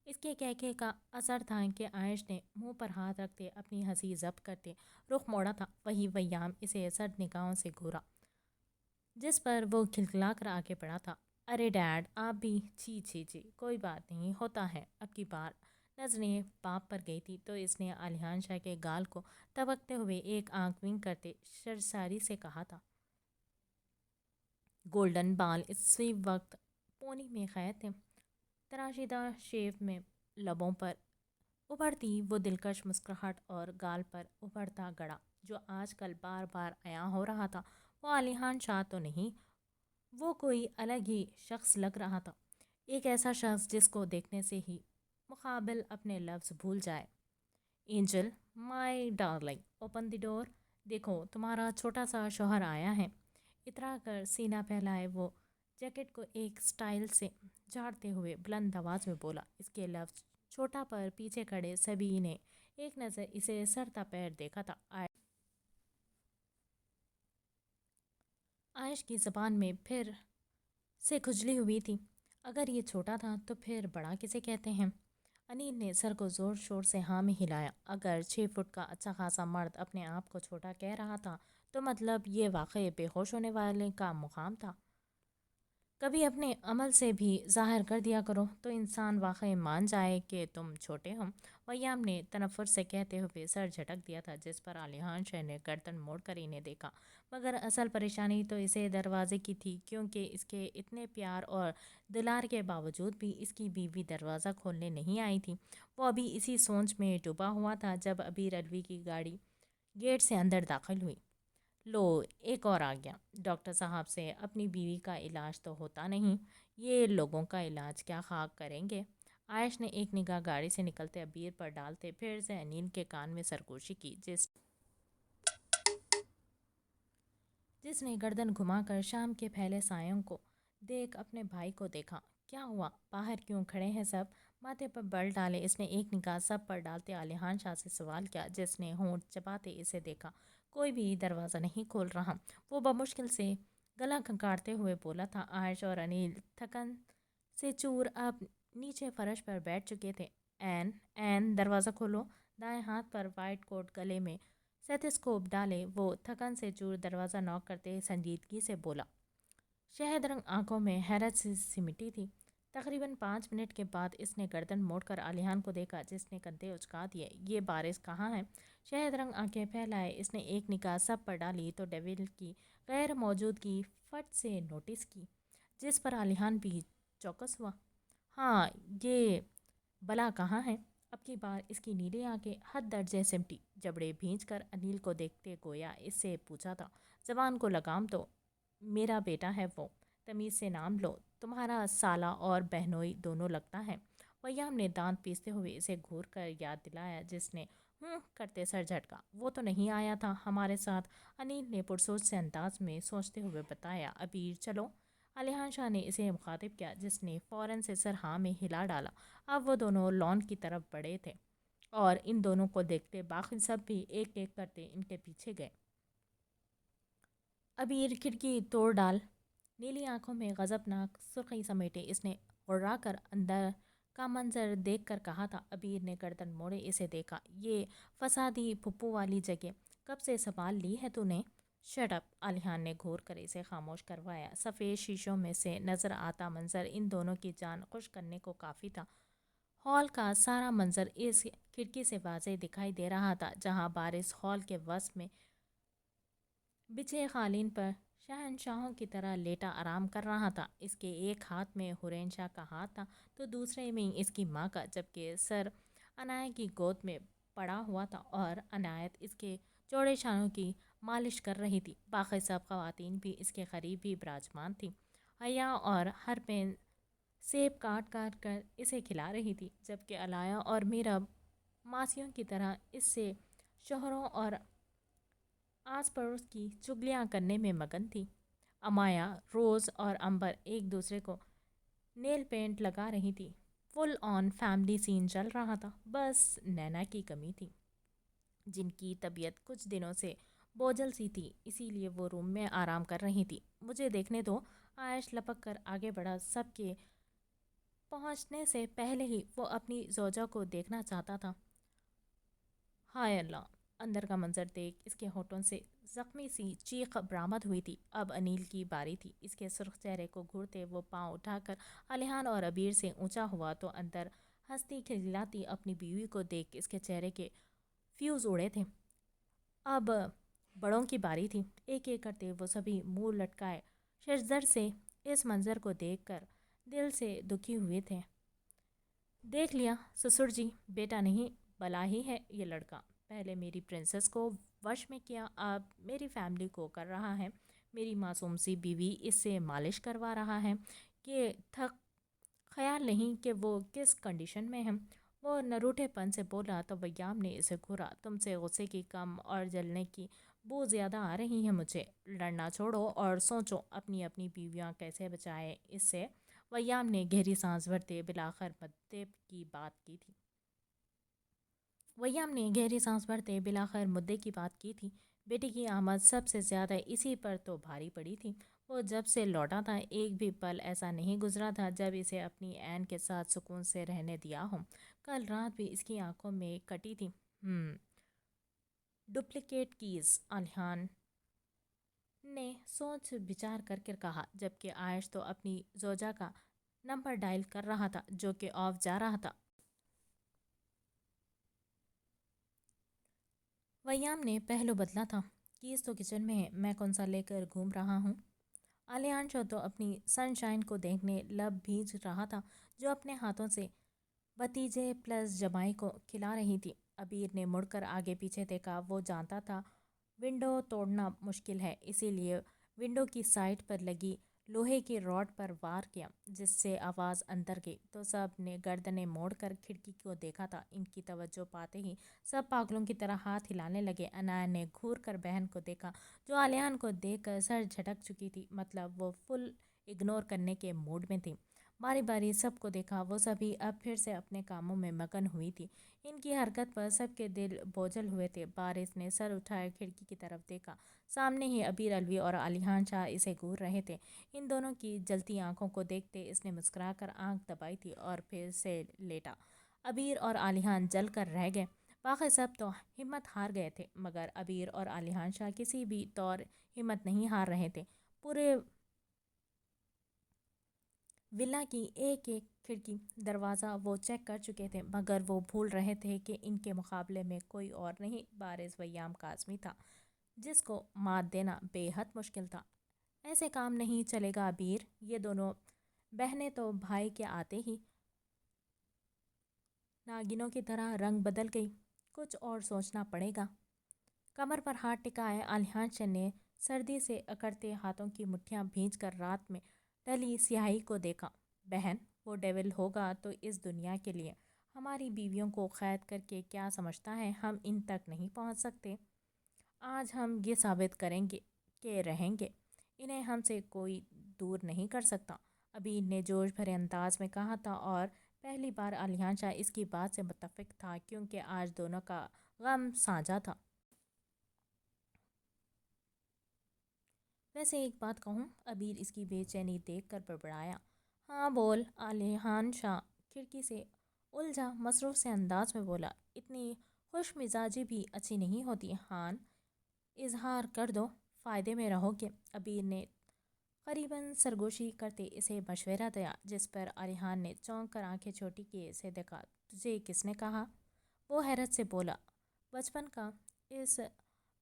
اس کے کہکہے کا اثر تھا کہ عائش نے منہ پر ہاتھ رکھتے اپنی ہنسی ضبط کرتے رخ موڑا تھا، وہی ویام اسے سرد نگاہوں سے گھورا، جس پر وہ کھلکھلا کر آگے بڑھا تھا۔ ارے ڈیڈ، آپ بھی؟ چھی چھی چھی، کوئی بات نہیں، ہوتا ہے۔ اب کی بار نظریں باپ پر گئی تھی تو اس نے علیحان شاہ کے گال کو تبکتے ہوئے ایک آنکھ ونک کرتے سرساری سے کہا تھا۔ گولڈن بال اسی وقت پونی میں قید تھے، تراشیدہ شیو میں لبوں پر ابھرتی وہ دلکش مسکراہٹ اور گال پر ابھرتا گڑا جو آج کل بار بار عیاں ہو رہا تھا، وہ علیحان شاہ تو نہیں، وہ کوئی الگ ہی شخص لگ رہا تھا، ایک ایسا شخص جس کو دیکھنے سے ہی مقابل اپنے لفظ بھول جائے۔ Angel, my darling, open the door, دیکھو تمہارا چھوٹا سا شوہر آیا ہے۔ اترا کر سینہ پھیلائے وہ جیکٹ کو ایک سٹائل سے جھاڑتے ہوئے بلند آواز میں بولا۔ اس کے لفظ چھوٹا پر پیچھے کھڑے سبھی نے ایک نظر اسے سر تا پیر دیکھا تھا۔ عائش کی زبان میں پھر سے کھجلی ہوئی تھی، اگر یہ چھوٹا تھا تو پھر بڑا کسے کہتے ہیں؟ انیل نے سر کو زور شور سے ہاں میں ہلایا۔ اگر 6 فٹ کا اچھا خاصا مرد اپنے آپ کو چھوٹا کہہ رہا تھا تو مطلب یہ واقعی بے ہوش ہونے والے کا مقام تھا۔ کبھی اپنے عمل سے بھی ظاہر کر دیا کرو تو انسان واقعی مان جائے کہ تم چھوٹے ہو۔ ویام نے تنفر سے کہتے ہوئے سر جھٹک دیا تھا، جس پر عالیحان شہ نے گردن موڑ کر انہیں دیکھا، مگر اصل پریشانی تو اسے دروازے کی تھی، کیونکہ اس کے اتنے پیار اور دلار کے باوجود بھی اس کی بیوی دروازہ کھولنے نہیں آئی تھی۔ وہ ابھی اسی سوچ میں ڈوبا ہوا تھا جب ابھی رلوی کی گاڑی گیٹ سے اندر داخل ہوئی۔ لو، ایک اور آ گیا۔ ڈاکٹر صاحب سے اپنی بیوی کا علاج تو ہوتا نہیں، یہ لوگوں کا علاج کیا خاک کریں گے؟ عائش نے ایک نگاہ گاڑی سے نکلتے ابیر پر ڈالتے پھر سے انیل کے کان میں سرگوشی کی، جس نے گردن گھما کر شام کے پھیلے سایوں کو دیکھ اپنے بھائی کو دیکھا۔ کیا ہوا؟ باہر کیوں کھڑے ہیں سب؟ ماتھے پر بل ڈالے اس نے ایک نگاہ سب پر ڈالتے عالیحان شاہ سے سوال کیا، جس نے ہونٹ چباتے اسے دیکھا۔ کوئی بھی دروازہ نہیں کھول رہا، وہ بمشکل سے گلا کھنکارتے ہوئے بولا تھا۔ عائش اور انیل تھکن سے چور اب نیچے فرش پر بیٹھ چکے تھے۔ این دروازہ کھولو۔ دائیں ہاتھ پر وائٹ کوٹ گلے میں سیتھسکوپ ڈالے وہ تھکن سے چور دروازہ نوک کرتے سنجیدگی سے بولا۔ شہد رنگ آنکھوں میں حیرت سی سمٹی تھی۔ تقریباً 5 منٹ کے بعد اس نے گردن موڑ کر عالیحان کو دیکھا، جس نے کندھے اچکا دیے۔ یہ بارش کہاں ہے؟ شہد رنگ آنکھیں پھیلائے اس نے ایک نگاہ سب پر ڈالی تو ڈیول کی غیر موجودگی فٹ سے نوٹس کی، جس پر عالیحان بھی چوکس ہوا۔ ہاں، یہ بلا کہاں ہے؟ اب کی بار اس کی نیلی آنکھیں حد درجے سمٹی، جبڑے بھینچ کر انیل کو دیکھتے گویا اس سے پوچھا تھا، زبان کو لگام دو، میرا بیٹا ہے وہ، تمیز سے نام لو، تمہارا سالہ اور بہنوئی دونوں لگتا ہے۔ ویام نے دانت پیستے ہوئے اسے گھور کر یاد دلایا، جس نے کرتے سر جھٹکا۔ وہ تو نہیں آیا تھا ہمارے ساتھ، انیل نے پرسوچ سے انداز میں سوچتے ہوئے بتایا۔ ابیر چلو؟ عالیحان شاہ نے اسے مخاطب کیا، جس نے فوراً سے سر ہاں میں ہلا ڈالا۔ اب وہ دونوں لان کی طرف بڑھے تھے اور ان دونوں کو دیکھتے باقی سب بھی ایک ایک کرتے ان کے پیچھے گئے۔ ابیر، کھڑکی توڑ ڈال۔ نیلی آنکھوں میں غضبناک سرخی سمیٹے اس نے غرا کر اندر کا منظر دیکھ کر کہا تھا۔ ابیر نے گردن موڑے اسے دیکھا۔ یہ فسادی پھپھو والی جگہ کب سے سنبھال لی ہے تو نے؟ Shut up! عالیحان نے گھور کر اسے خاموش کروایا۔ سفید شیشوں میں سے نظر آتا منظر ان دونوں کی جان خوش کرنے کو کافی تھا۔ ہال کا سارا منظر اس کھڑکی سے واضح دکھائی دے رہا تھا، جہاں بارش ہال کے وسط میں بچھے قالین پر شہنشاہوں کی طرح لیٹا آرام کر رہا تھا۔ اس کے ایک ہاتھ میں حرین شاہ کا ہاتھ تھا تو دوسرے میں اس کی ماں کا، جبکہ سر عنایت کی گود میں پڑا ہوا تھا اور عنایت اس کے چوڑے شانوں کی مالش کر رہی تھی۔ باقی سب خواتین بھی اس کے قریب ہی براجمان تھیں۔ حیا اور ہر پین سیب کاٹ کاٹ کر اسے کھلا رہی تھی، جبکہ علایا اور میرب ماسیوں کی طرح اس سے شوہروں اور آس پڑوس کی چگلیاں کرنے میں مگن تھی۔ امایا، روز اور امبر ایک دوسرے کو نیل پینٹ لگا رہی تھی۔ فل آن فیملی سین چل رہا تھا۔ بس نینا کی کمی تھی، جن کی طبیعت کچھ دنوں سے بوجھل سی تھی، اسی لیے وہ روم میں آرام کر رہی تھی۔ مجھے دیکھنے دو۔ عائش لپک کر آگے بڑھا۔ سب کے پہنچنے سے پہلے ہی وہ اپنی زوجہ کو دیکھنا چاہتا تھا۔ ہائے اللہ! اندر کا منظر دیکھ اس کے ہونٹوں سے زخمی سی چیخ برآمد ہوئی تھی۔ اب انیل کی باری تھی۔ اس کے سرخ چہرے کو گھورتے وہ پاؤں اٹھا کر عالیحان اور ابیر سے اونچا ہوا تو اندر ہنستی کھلکھلاتی اپنی بیوی کو دیکھ اس کے چہرے کے فیوز اڑے تھے۔ اب بڑوں کی باری تھی۔ ایک ایک کرتے وہ سبھی منہ لٹکائے ششدر سے اس منظر کو دیکھ کر دل سے دکھی ہوئے تھے۔ دیکھ لیا سسر جی، بیٹا نہیں بلا ہی ہے یہ لڑکا۔ پہلے میری پرنسس کو وش میں کیا، اب میری فیملی کو کر رہا ہے۔ میری معصوم سی بیوی اس سے مالش کروا رہا ہے کہ تھک خیال نہیں کہ وہ کس کنڈیشن میں ہے۔ وہ نروٹھے پن سے بولا تو ویام نے اسے گھورا۔ تم سے غصے کی کم اور جلنے کی بو زیادہ آ رہی ہے مجھے۔ لڑنا چھوڑو اور سوچو اپنی اپنی بیویاں کیسے بچائے اس سے۔ ویام نے گہری سانس بھرتے بالآخر مدعے کی بات کی تھی۔ مدعے کی بات کی تھی۔ بیٹی کی آمد سب سے زیادہ اسی پر تو بھاری پڑی تھی۔ وہ جب سے لوٹا تھا ایک بھی پل ایسا نہیں گزرا تھا جب اسے اپنی این کے ساتھ سکون سے رہنے دیا ہو۔ کل رات بھی اس کی آنکھوں میں کٹی تھی۔ ڈپلیکیٹ کیز، عالیحان نے سوچ بچار کر کے کہا، جبکہ عائش تو اپنی زوجہ کا نمبر ڈائل کر رہا تھا جو کہ آف جا رہا تھا۔ ویام نے پہلو بدلا تھا، کیس تو کچن میں ہے، میں کون سا لے کر گھوم رہا ہوں۔ علیانشا تو اپنی سن شائن کو دیکھنے لب بھیج رہا تھا جو اپنے ہاتھوں سے بھتیجے پلس جمائی کو کھلا رہی تھی۔ عبیر نے مڑ کر آگے پیچھے دیکھا، وہ جانتا تھا ونڈو توڑنا مشکل ہے، اسی لیے ونڈو کی سائڈ پر لگی لوہے کی راڈ پر وار کیا، جس سے آواز اندر گئی تو سب نے گردنیں موڑ کر کھڑکی کو دیکھا تھا۔ ان کی توجہ پاتے ہی سب پاگلوں کی طرح ہاتھ ہلانے لگے۔ عنایہ نے گھور کر بہن کو دیکھا جو علیان کو دیکھ کر سر جھٹک چکی تھی، مطلب وہ فل اگنور کرنے کے موڈ میں تھی۔ باری باری سب کو دیکھا، وہ سبھی اب پھر سے اپنے کاموں میں مگن ہوئی تھی۔ ان کی حرکت پر سب کے دل بوجھل ہوئے تھے۔ بارش نے سر اٹھائے کھڑکی کی طرف دیکھا، سامنے ہی عبیر الوی اور علیانشا اسے گھور رہے تھے۔ ان دونوں کی جلتی آنکھوں کو دیکھتے اس نے مسکرا کر آنکھ دبائی تھی اور پھر سے لیٹا۔ عبیر اور علیان جل کر رہ گئے، باقی سب تو ہمت ہار گئے تھے، مگر عبیر اور علیانشا کسی بھی طور ہمت نہیں ہار رہے تھے۔ پورے ولا کی ایک ایک کھڑکی دروازہ وہ چیک کر چکے تھے، مگر وہ بھول رہے تھے کہ ان کے مقابلے میں کوئی اور نہیں، بارز ویام کاظمی تھا، جس کو مات دینا بے حد مشکل تھا۔ ایسے کام نہیں چلے گا عبیر، یہ دونوں بہنیں تو بھائی کے آتے ہی ناگنوں کی طرح رنگ بدل گئی، کچھ اور سوچنا پڑے گا۔ کمر پر ہاتھ ٹکائے علیانشا نے سردی سے اکڑتے ہاتھوں کی مٹھیاں بھیج کر رات میں ڈلی سیاہی کو دیکھا۔ بہن، وہ ڈیول ہوگا تو اس دنیا کے لیے ہماری بیویوں کو قید کر کے کیا سمجھتا ہے، ہم ان تک نہیں پہنچ سکتے۔ آج ہم یہ ثابت کریں گے کہ رہیں گے، انہیں ہم سے کوئی دور نہیں کر سکتا، عبیر نے جوش بھرے انداز میں کہا تھا، اور پہلی بار علیانشا اس کی بات سے متفق تھا کیونکہ آج دونوں کا غم سانجھا تھا۔ ویسے ایک بات کہوں، عبیر اس کی بے چینی دیکھ کر بڑبڑایا۔ ہاں بول، علیانشا کھڑکی سے الجھا مصروف سے انداز میں بولا۔ اتنی خوش مزاجی بھی اچھی نہیں ہوتی، ہان اظہار کر دو، فائدے میں رہو گے۔ عبیر نے قریباً سرگوشی کرتے اسے مشورہ دیا، جس پر علیان نے چونک کر آنکھیں چھوٹی کیے اسے دیکھا۔ تجھے کس نے کہا؟ وہ حیرت سے بولا۔ بچپن کا اس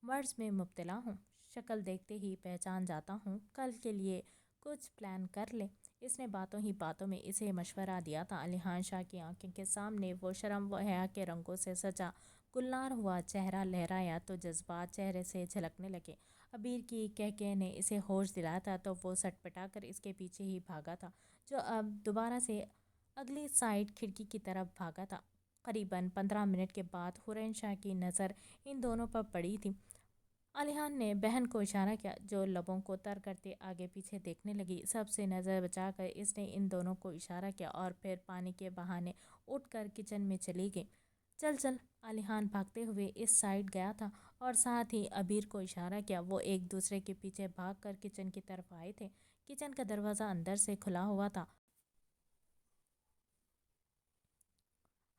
مرض میں مبتلا ہوں، شکل دیکھتے ہی پہچان جاتا ہوں، کل کے لیے کچھ پلان کر لے۔ اس نے باتوں ہی باتوں میں اسے مشورہ دیا تھا۔ علیانشا کی آنکھوں کے سامنے وہ شرم و حیا کے رنگوں سے سجا گلنار ہوا چہرہ لہرایا تو جذبات چہرے سے جھلکنے لگے۔ عبیر کی کہکہے نے اسے ہوش دلایا تھا تو وہ سٹ پٹا کر اس کے پیچھے ہی بھاگا تھا، جو اب دوبارہ سے اگلی سائڈ کھڑکی کی طرف بھاگا تھا۔ قریباً 15 منٹ کے بعد ہورنشا کی نظر ان دونوں پر پڑی تھی۔ علیان نے بہن کو اشارہ کیا، جو لبوں کو تر کرتے آگے پیچھے دیکھنے لگی۔ سب سے نظر بچا کر اس نے ان دونوں کو اشارہ کیا اور پھر پانی کے بہانے اٹھ کر کچن میں چلی گئی۔ چل چل، علیان بھاگتے ہوئے اس سائڈ گیا تھا اور ساتھ ہی عبیر کو اشارہ کیا۔ وہ ایک دوسرے کے پیچھے بھاگ کر کچن کی طرف آئے تھے۔ کچن کا دروازہ اندر سے کھلا ہوا تھا۔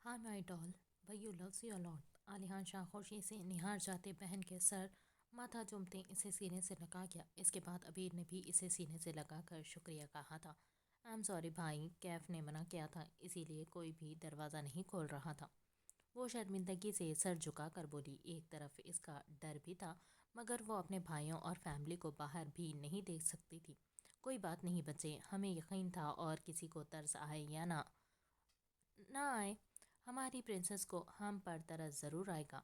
ہائی مائی ڈال، بھائیو لوز یو لاٹ۔ علیانشا خوشی سے نہار جاتے بہن کے سر ماتھا چومتے اسے سینے سے لگا گیا۔ اس کے بعد عبیر نے بھی اسے سینے سے لگا کر شکریہ کہا تھا۔ آئی ایم سوری بھائی، کیف نے منع کیا تھا، اسی لیے کوئی بھی دروازہ نہیں کھول رہا تھا۔ وہ شرمندگی سے سر جھکا کر بولی۔ ایک طرف اس کا ڈر بھی تھا، مگر وہ اپنے بھائیوں اور فیملی کو باہر بھی نہیں دیکھ سکتی تھی۔ کوئی بات نہیں بچے، ہمیں یقین تھا اور کسی کو ترس آئے یا نہ آئے، ہماری پرنسس کو ہم پر ترس ضرور آئے گا،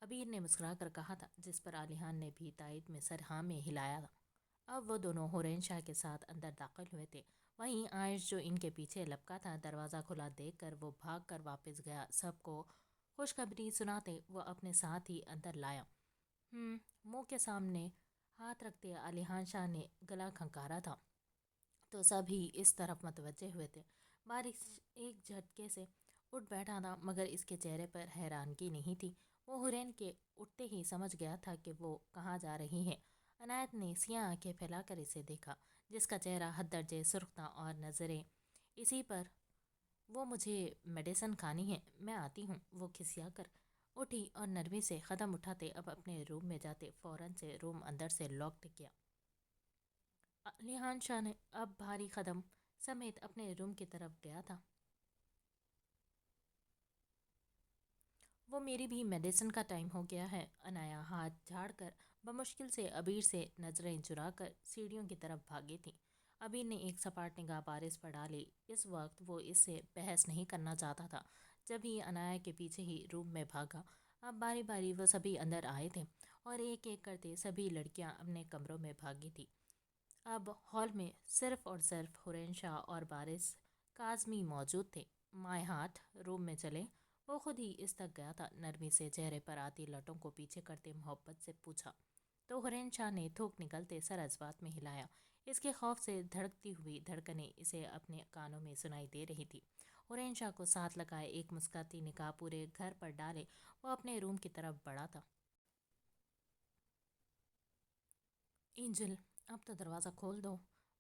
عبیر نے مسکرا کر کہا تھا، جس پر علیان نے بھی تائید میں سر ہاں میں ہلایا تھا۔ اب وہ دونوں ہورنشا کے ساتھ اندر داخل ہوئے تھے، وہیں عائش جو ان کے پیچھے لپکا تھا دروازہ کھلا دیکھ کر وہ بھاگ کر واپس گیا۔ سب کو خوشخبری سناتے وہ اپنے ساتھ ہی اندر لایا۔ منہ کے سامنے ہاتھ رکھتے علیانشا نے گلا کھنکارا تھا تو سب ہی اس طرف متوجہ ہوئے تھے۔ بارش ایک جھٹکے سے اٹھ بیٹھا تھا، مگر اس کے چہرے پر حیرانگی نہیں تھی۔ وہ ہورین کے اٹھتے ہی سمجھ گیا تھا کہ وہ کہاں جا رہی ہے۔ عنایت نے سیاہ آنکھیں پھیلا کر اسے دیکھا، جس کا چہرہ حد درجے سرخ تھا اور نظریں اسی پر۔ وہ مجھے میڈیسن کھانی ہے، میں آتی ہوں، وہ کھسیا کر اٹھی اور نرمی سے قدم اٹھاتے اب اپنے روم میں جاتے فوراً سے روم اندر سے لاک کیا۔ علیحان شاہ نے اب بھاری قدم سمیت اپنے روم کی طرف گیا تھا۔ وہ میری بھی میڈیسن کا ٹائم ہو گیا ہے۔ عنایا ہاتھ جھاڑ کر بمشکل سے ابیر سے نظریں چرا کر سیڑھیوں کی طرف بھاگی تھی۔ ابیر نے ایک سپاٹ نگاہ بارش پر ڈالی۔ اس وقت وہ اس سے بحث نہیں کرنا چاہتا تھا۔ جب ہی عنایا کے پیچھے ہی روم میں بھاگا۔ اب باری باری وہ سبھی اندر آئے تھے اور ایک ایک کرتے سبھی لڑکیاں اپنے کمروں میں بھاگی تھی۔ اب ہال میں صرف اور صرف حورین شاہ اور بارش کاظمی موجود تھے۔ مائی ہارٹ روم میں چلے؟ وہ خود ہی اس تک گیا تھا۔ نرمی سے چہرے پر آتی لٹوں کو پیچھے کرتے محبت سے پوچھا تو حورین شاہ نے تھوک نکلتے سر جذبات میں ہلایا۔ اس کے خوف سے دھڑکتی ہوئی دھڑکنیں اسے اپنے کانوں میں سنائی دے رہی تھی۔ حورین شاہ کو ساتھ لگائے ایک مسکراتی نگاہ پورے گھر پر ڈالے وہ اپنے روم کی طرف بڑھا تھا۔ اینجل اب تو دروازہ کھول دو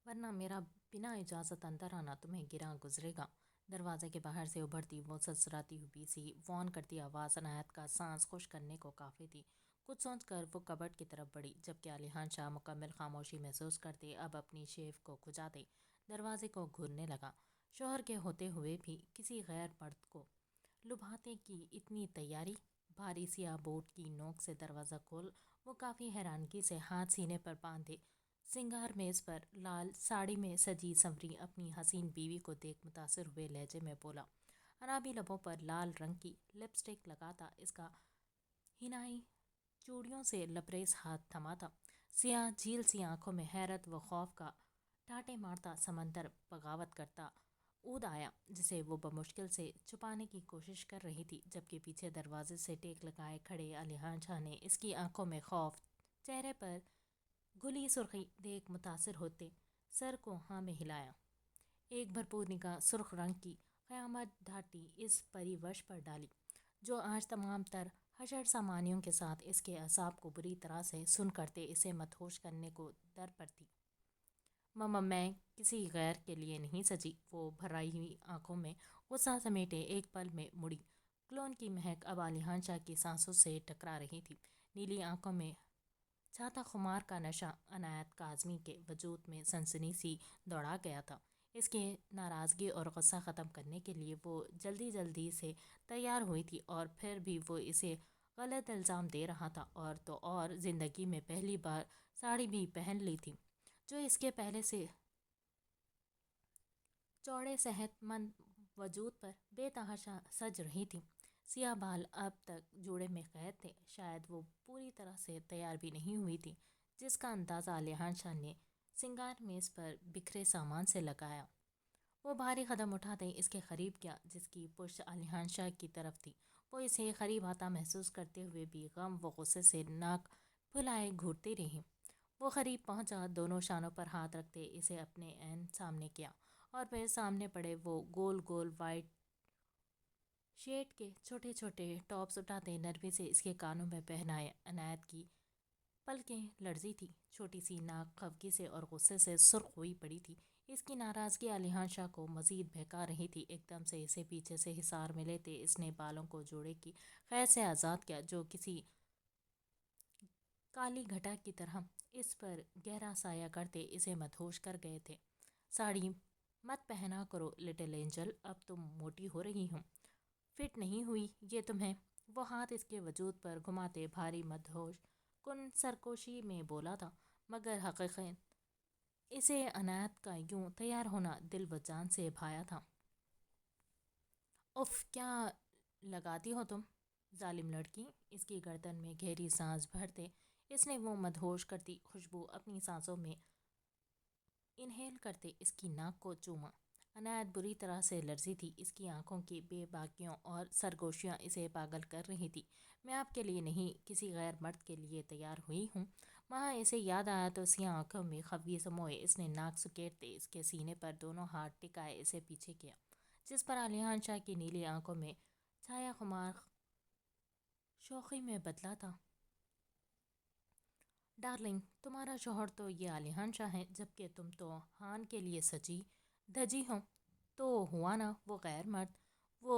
ورنہ میرا بنا اجازت اندر آنا تمہیں گراں گزرے گا۔ دروازے کے باہر سے ابھرتی وہ سسراتی ہوئی سی وان کرتی آواز عنایت کا سانس خوش کرنے کو کافی تھی۔ کچھ سوچ کر وہ کبرڈ کی طرف بڑھی جبکہ علیحان شاہ مکمل خاموشی محسوس کرتے اب اپنی شیف کو کھجاتے دروازے کو گھورنے لگا۔ شوہر کے ہوتے ہوئے بھی کسی غیر مرد کو لبھانے کی اتنی تیاری؟ بھاری سیاہ بوٹ کی نوک سے دروازہ کھول وہ کافی حیرانگی سے ہاتھ سینے پر باندھے سنگار میز پر لال ساڑی میں سجی سنوری اپنی حسین بیوی کو دیکھ متاثر ہوئے لہجے میں بولا۔ انابی لبوں پر لال رنگ کی لپسٹک لگاتا اس کا حنائی چوڑیوں سے لبریز ہاتھ تھما تھا۔ سیاہ جھیل سی آنکھوں میں حیرت و خوف کا ٹاٹے مارتا سمندر بغاوت کرتا اود آیا جسے وہ بمشکل سے چھپانے کی کوشش کر رہی تھی، جبکہ پیچھے دروازے سے ٹیک لگائے کھڑے علیحان شاہ نے اس کی آنکھوں میں خوف، چہرے پر گھلی سرخی دیکھ متاثر ہوتے سر کو ہاں میں ہلایا۔ ایک بھرپور نگاہ سرخ رنگ کی قیامت ڈھاٹی اس پری وش پر ڈالی جو آج تمام تر حشر سامانیوں کے ساتھ اس کے اعصاب کو بری طرح سے سن کرتے اسے مدہوش کرنے کو در پر تھی۔ میں کسی غیر کے لیے نہیں سجی۔ وہ بھرائی ہوئی آنکھوں میں غصہ سمیٹے ایک پل میں مڑی۔ کلون کی مہک اب علیحان شاہ کی سانسوں سے ٹکرا رہی تھی۔ نیلی آنکھوں میں چھاتا خمار کا نشہ عنایت کاظمی کے وجود میں سنسنی سی دوڑا گیا تھا۔ اس کی ناراضگی اور غصہ ختم کرنے کے لیے وہ جلدی جلدی سے تیار ہوئی تھی اور پھر بھی وہ اسے غلط الزام دے رہا تھا اور تو اور زندگی میں پہلی بار ساڑی بھی پہن لی تھی جو اس کے پہلے سے چوڑے صحت مند وجود پر بے تحاشا سج رہی تھی۔ سیاہ بال اب تک جوڑے میں قید تھے۔ شاید وہ پوری طرح سے تیار بھی نہیں ہوئی تھی، جس کا اندازہ علیحان شاہ نے سنگار میز پر بکھرے سامان سے لگایا۔ وہ بھاری قدم اٹھاتے اس کے قریب گیا جس کی پشت علیحان شاہ کی طرف تھی۔ وہ اسے قریب آتا محسوس کرتے ہوئے بھی غم و غصے سے ناک پھلائے گھوٹتی رہی۔ وہ قریب پہنچا، دونوں شانوں پر ہاتھ رکھتے اسے اپنے عین سامنے کیا اور پھر سامنے پڑے وہ گول گول وائٹ شیڈ کے چھوٹے چھوٹے ٹاپس اٹھاتے نرمی سے اس کے کانوں میں پہنائے۔ عنایت کی پلکیں لرزی تھی، چھوٹی سی ناک خفگی سے اور غصے سے سرخ ہوئی پڑی تھی۔ اس کی ناراضگی علیحان شاہ کو مزید بہکا رہی تھی۔ ایک دم سے اسے پیچھے سے حصار میں لیتے اس نے بالوں کو جوڑے کی قید سے آزاد کیا جو کسی کالی گھٹا کی طرح اس پر گہرا سایہ کرتے اسے مدہوش کر گئے تھے۔ ساڑی مت پہنا کرو لٹل اینجل، اب تم موٹی ہو رہی ہو، فٹ نہیں ہوئی یہ تمہیں۔ وہ ہاتھ اس کے وجود پر گھماتے بھاری مدہوش کن سرگوشی میں بولا تھا، مگر حقیقت اسے عنایت کا یوں تیار ہونا دل و جان سے بھایا تھا۔ اف کیا لگاتی ہو تم ظالم لڑکی! اس کی گردن میں گہری سانس بھرتے اس نے وہ مدہوش کرتی خوشبو اپنی سانسوں میں انہیل کرتے اس کی ناک کو چوما۔ عنایت بری طرح سے لرزی تھی، اس کی آنکھوں کی بے باکیوں اور سرگوشیاں اسے پاگل کر رہی تھی۔ میں آپ کے لیے نہیں، کسی غیر مرد کے لیے تیار ہوئی ہوں۔ وہاں اسے یاد آیا تو سیاہ آنکھوں میں خفگی سموئے اس نے ناک سکیڑتے اس کے سینے پر دونوں ہاتھ ٹکائے اسے پیچھے کیا، جس پر علیحان شاہ کی نیلی آنکھوں میں چھایا خمار شوخی میں بدلا تھا۔ ڈارلنگ، تمہارا شوہر تو یہ علیحان شاہ ہے، جبکہ تم تو ہان کے لیے سجی دھجی ہو۔ تو ہوا نا وہ غیر مرد، وہ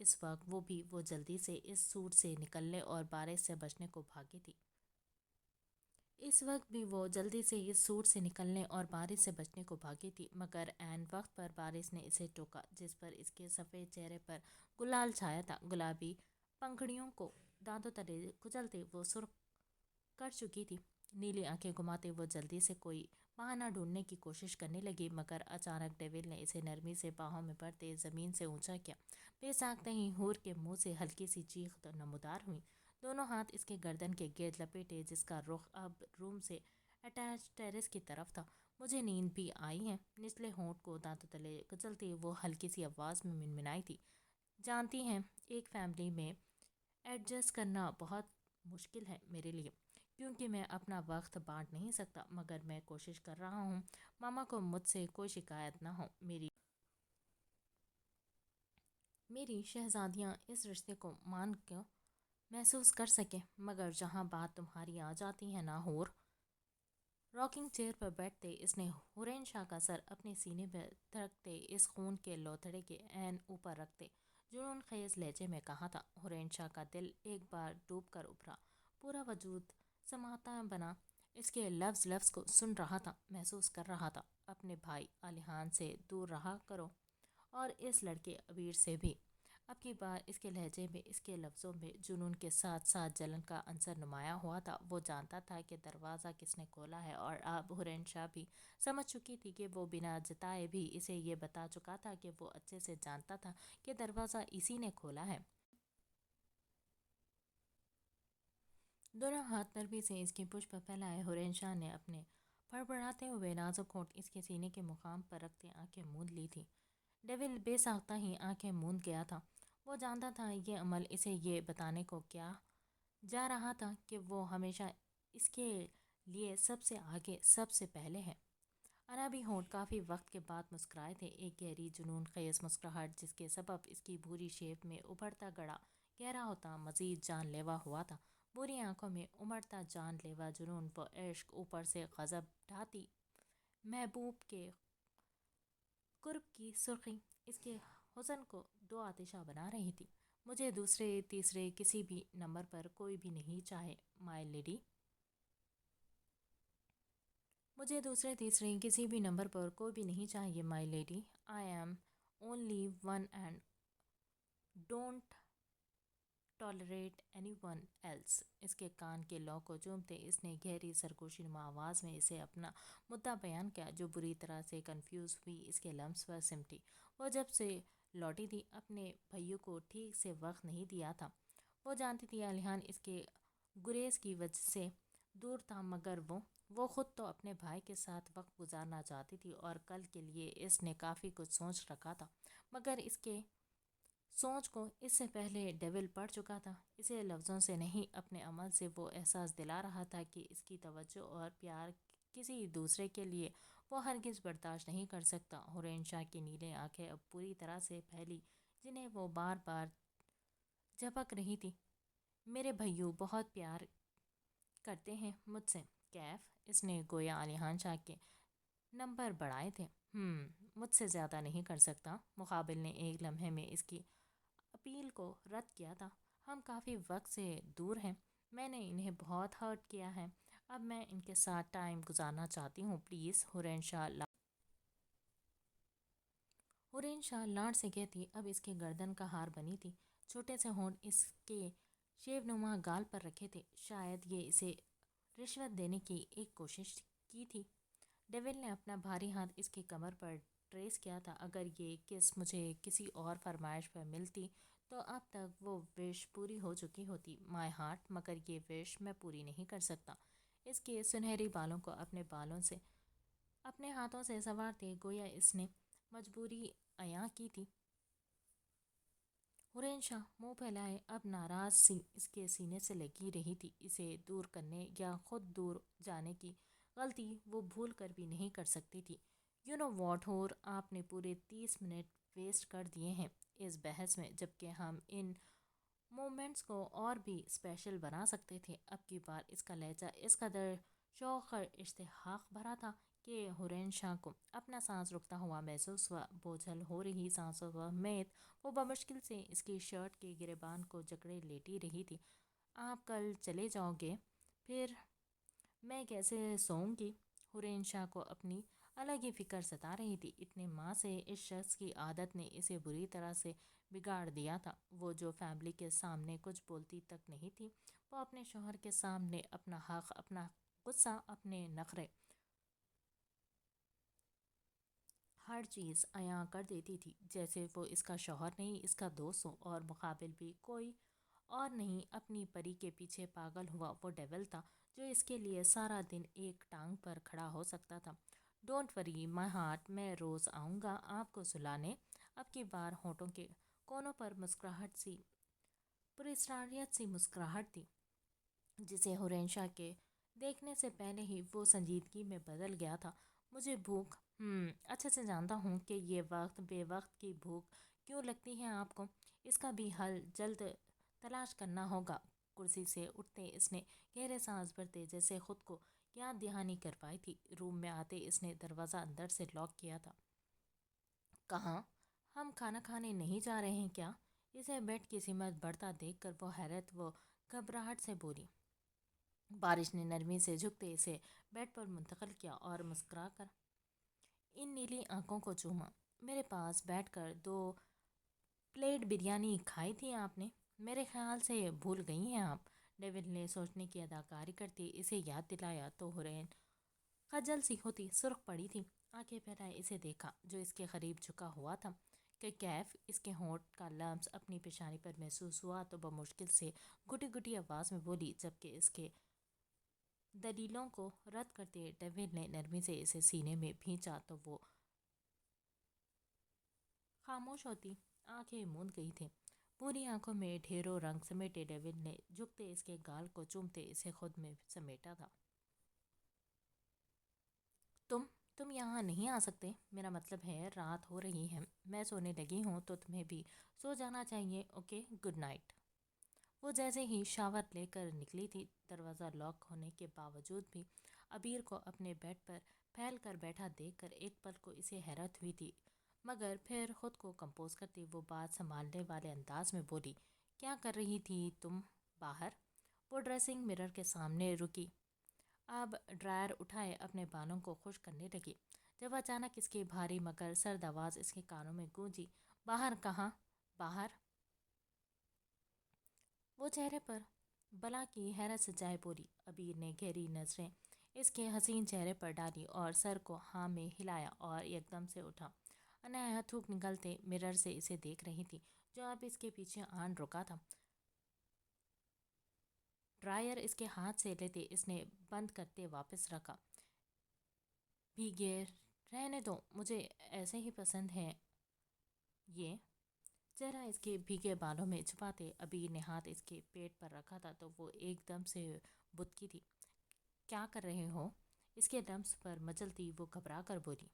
اس وقت وہ جلدی سے اس سوٹ سے نکلنے اور بارش سے بچنے کو بھاگی تھی۔ مگر عین وقت پر بارش نے اسے ٹوکا، جس پر اس کے سفید چہرے پر گلال چھایا تھا۔ گلابی پنکھڑیوں کو دانتوں تلے کچلتے وہ سرخ کر چکی تھی۔ نیلی آنکھیں گھماتے وہ جلدی سے کوئی بہانہ ڈھونڈنے کی کوشش کرنے لگی، مگر اچانک ڈیول نے اسے نرمی سے باہوں میں بھرتے زمین سے اونچا کیا۔ بے ساختہ ہی حور کے منہ سے ہلکی سی چیخ نمودار ہوئی۔ دونوں ہاتھ اس کے گردن کے گرد لپیٹے، جس کا رخ اب روم سے اٹیچ ٹیرس کی طرف تھا۔ مجھے نیند بھی آئی ہے، نچلے ہونٹ کو دانتوں تلے کچلتے وہ ہلکی سی آواز میں منمنائی تھی۔ جانتی ہیں، ایک فیملی میں ایڈجسٹ کرنا بہت مشکل ہے میرے لیے، کیونکہ میں اپنا وقت بانٹ نہیں سکتا، مگر میں کوشش کر رہا ہوں ماما کو مجھ سے کوئی شکایت نہ ہو، میری شہزادیاں اس رشتے کو مان کو محسوس کر سکیں۔ مگر جہاں بات تمہاری آ جاتی ہے نا حور۔ راکنگ چیئر پر بیٹھتے اس نے حورین شاہ کا سر اپنے سینے پر دھڑکتے اس خون کے لوتھڑے کے عین اوپر رکھتے جنون خیز لہجے میں کہا تھا۔ حورین شاہ کا دل ایک بار ڈوب کر ابھرا، پورا وجود سماعتاں بنا اس کے لفظ لفظ کو سن رہا تھا، محسوس کر رہا تھا۔ اپنے بھائی علیحان سے دور رہا کرو، اور اس لڑکے عبیر سے بھی۔ اب کی بار اس کے لہجے میں، اس کے لفظوں میں جنون کے ساتھ ساتھ جلن کا عنصر نمایاں ہوا تھا۔ وہ جانتا تھا کہ دروازہ کس نے کھولا ہے، اور اب حورین شاہ بھی سمجھ چکی تھی کہ وہ بنا جتائے بھی اسے یہ بتا چکا تھا کہ وہ اچھے سے جانتا تھا کہ دروازہ اسی نے کھولا ہے۔ دونوں ہاتھ نرمی سے اس کی پشت پر پھیلائے حورین شاہ نے اپنے بڑبڑاتے ہوئے نازک ہونٹ اس کے سینے کے مقام پر رکھتے آنکھیں موند لی تھیں۔ ڈیول بے ساختہ ہی آنکھیں موند گیا تھا۔ وہ جانتا تھا یہ عمل اسے یہ بتانے کو کیا جا رہا تھا کہ وہ ہمیشہ اس کے لیے سب سے آگے، سب سے پہلے ہے۔ عربی ہونٹ کافی وقت کے بعد مسکرائے تھے، ایک گہری جنون خیز مسکراہٹ جس کے سبب اس کی بھوری شیپ میں ابھرتا گڑا گہرا ہوتا مزید جان لیوا ہوا تھا۔ بھوری آنکھوں میں امڑتا جان لیوا جنون و عشق، اوپر سے غضب ڈھاتی محبوب کے قرب کی سرخی اس کے حسن کو دو آتشیں بنا رہی تھی۔ مجھے دوسرے تیسرے کسی بھی نمبر پر کوئی بھی نہیں چاہے my lady. I am only one and don't tolerate anyone else. اس کے کان کے لو کو چومتے اس نے گہری سرگوشی نما آواز میں اسے اپنا مدعا بیان کیا، جو بری طرح سے کنفیوز ہوئی اس کے لمس پر سمٹی۔ وہ جب سے لوٹی تھی اپنے بھائیوں کو ٹھیک سے وقت نہیں دیا تھا۔ وہ جانتی تھی علیحان اس کے گریز کی وجہ سے دور تھا، مگر وہ خود تو اپنے بھائی کے ساتھ وقت گزارنا چاہتی تھی، اور کل کے لیے اس نے کافی کچھ سوچ رکھا تھا۔ مگر اس کے سوچ کو اس سے پہلے ڈیول پڑھ چکا تھا۔ اسے لفظوں سے نہیں، اپنے عمل سے وہ احساس دلا رہا تھا کہ اس کی توجہ اور پیار کسی دوسرے کے لیے وہ ہرگز برداشت نہیں کر سکتا۔ حورین شاہ کی نیلے آنکھیں اب پوری طرح سے پھیلی، جنہیں وہ بار بار جھپک رہی تھی۔ میرے بھائیوں بہت پیار کرتے ہیں مجھ سے۔ کیف؟ اس نے گویا علیحان شاہ کے نمبر بڑھائے تھے۔ مجھ سے زیادہ نہیں کر سکتا۔ مقابل نے ایک لمحے میں اس کی اپیل کو رد کیا تھا۔ ہم کافی وقت سے دور ہیں، میں نے انہیں بہت ہرٹ کیا ہے، اب میں ان کے ساتھ ٹائم گزارنا چاہتی ہوں، پلیز۔ حورین شاہ لاڈ سے کہتی اب اس کے گردن کا ہار بنی تھی، چھوٹے سے ہونٹ اس کے شیو نما گال پر رکھے تھے۔ شاید یہ اسے رشوت دینے کی ایک کوشش کی تھی۔ ڈیول نے اپنا بھاری ہاتھ اس کی کمر پر ٹریس کیا تھا۔ اگر یہ کس مجھے کسی اور فرمائش پر ملتی تو اب تک وہ وش پوری ہو چکی ہوتی، مائی ہارٹ، مگر یہ وش میں پوری نہیں کر سکتا۔ اس کے سنہری بالوں کو اپنے بالوں سے اپنے ہاتھوں سے سنوارتے گویا اس نے مجبوری عیاں کی تھی۔ حورین شاہ منہ پھیلائے اب ناراض سی اس کے سینے سے لگی رہی تھی۔ اسے دور کرنے یا خود دور جانے کی غلطی وہ بھول کر بھی نہیں کر سکتی تھی۔ یو نو واٹ حور، آپ نے پورے 30 منٹ ویسٹ کر دیے ہیں اس بحث میں، جبکہ ہم ان مومنٹس کو اور بھی اسپیشل بنا سکتے تھے۔ اب کی بار اس کا لہجہ اس قدر شوق اور اشتیاق بھرا تھا کہ حرین شاہ کو اپنا سانس رکتا ہوا محسوس ہوا۔ بوجھل ہو رہی سانسوں سمیت وہ بمشکل سے اس کی شرٹ کے گریبان کو جکڑے لیٹی رہی تھی۔ آپ کل چلے جاؤ گے؟ پھر میں کیسے سوؤں گی؟ حرین شاہ کو اپنی الگ ہی فکر ستا رہی تھی۔ اتنے ماہ سے اس شخص کی عادت نے اسے بری طرح سے بگاڑ دیا تھا۔ وہ جو فیملی کے سامنے کچھ بولتی تک نہیں تھی، وہ اپنے شوہر کے سامنے اپنا حق، اپنا غصہ، اپنے نخرے، ہر چیز عیاں کر دیتی تھی، جیسے وہ اس کا شوہر نہیں، اس کا دوست ہو، اور مقابل بھی کوئی اور نہیں۔ اپنی پری کے پیچھے پاگل ہوا وہ ڈیول تھا جو اس کے لیے سارا دن ایک ٹانگ پر کھڑا ہو سکتا تھا۔ ڈونٹ وری مائی ہارٹ، میں روز آؤں گا آپ کو سلانے۔ اب کی بار ہونٹوں کے کونوں پر مسکراہٹ سی، پراسراریت سی مسکراہٹ تھی جسے حرین شاہ کے دیکھنے سے پہلے ہی وہ سنجیدگی میں بدل گیا تھا۔ مجھے بھوک اچھے سے جانتا ہوں کہ یہ وقت بے وقت کی بھوک کیوں لگتی ہے آپ کو۔ اس کا بھی حل جلد تلاش کرنا ہوگا۔ کرسی سے اٹھتے اس نے گہرے سانس بھرتے جیسے خود کو یاد دہانی کروائی تھی۔ روم میں آتے اس نے دروازہ اندر سے لاک کیا تھا۔ کہاں؟ ہم کھانا کھانے نہیں جا رہے ہیں کیا؟ اسے بیڈ کی سمت بڑھتا دیکھ کر وہ حیرت و گھبراہٹ سے بولی۔ بارش نے نرمی سے جھکتے اسے بیڈ پر منتقل کیا اور مسکرا کر ان نیلی آنکھوں کو چوما۔ میرے پاس بیٹھ کر 2 پلیٹ بریانی کھائی تھی آپ نے، میرے خیال سے بھول گئی ہیں آپ۔ ڈیول نے سوچنے کی اداکاری کرتے اسے یاد دلایا تو حرین خجل سی ہوتی سرخ پڑی تھی۔ آنکھیں پھیلائے اسے دیکھا جو اس کے قریب جھکا ہوا تھا کہ کیف اس کے ہونٹ کا لمس اپنی پیشانی پر محسوس ہوا تو بمشکل سے گھٹی گھٹی آواز میں بولی، جبکہ اس کے دلیلوں کو رد کرتے ڈیول نے نرمی سے اسے سینے میں بھینچا تو وہ خاموش ہوتی آنکھیں موند گئی تھیں۔ پوری آنکھوں میں ڈھیروں رنگ سمیٹے ڈیول نے جھکتے اس کے گال کو چومتے اسے خود میں سمیٹا تھا۔ تم یہاں نہیں آ سکتے، میرا مطلب ہے رات ہو رہی ہے، میں سونے لگی ہوں تو تمہیں بھی سو جانا چاہیے، اوکے، گڈ نائٹ۔ وہ جیسے ہی شاور لے کر نکلی تھی، دروازہ لاک ہونے کے باوجود بھی عبیر کو اپنے بیڈ پر پھیل کر بیٹھا دیکھ کر ایک پل کو اسے حیرت ہوئی تھی، مگر پھر خود کو کمپوز کرتی وہ بات سنبھالنے والے انداز میں بولی، کیا کر رہی تھی تم باہر؟ وہ ڈریسنگ مرر کے سامنے رکی، اب ڈرائر اٹھائے اپنے بالوں کو خشک کرنے لگی، جب اچانک اس کی بھاری مگر سرد آواز اس کے کانوں میں گونجی، باہر کہاں؟ باہر؟ وہ چہرے پر بلا کی حیرت سجائے بولی۔ عبیر نے گہری نظریں اس کے حسین چہرے پر ڈالی اور سر کو ہاں میں ہلایا اور یکدم سے اٹھا۔ انایا تھوک نگلتے مرر سے اسے دیکھ رہی تھی جو اب اس کے پیچھے آن رکا تھا۔ ڈرائر اس کے ہاتھ سے لیتے اس نے بند کرتے واپس رکھا۔ بھیگے رہنے دو، مجھے ایسے ہی پسند ہے یہ۔ چہرہ اس کے بھیگے بالوں میں چھپاتے عبیر نے ہاتھ اس کے پیٹ پر رکھا تھا تو وہ ایک دم سے بتکی تھی۔ کیا کر رہے ہو؟ اس کے لمس پر مچلتی وہ گھبرا کر بولی۔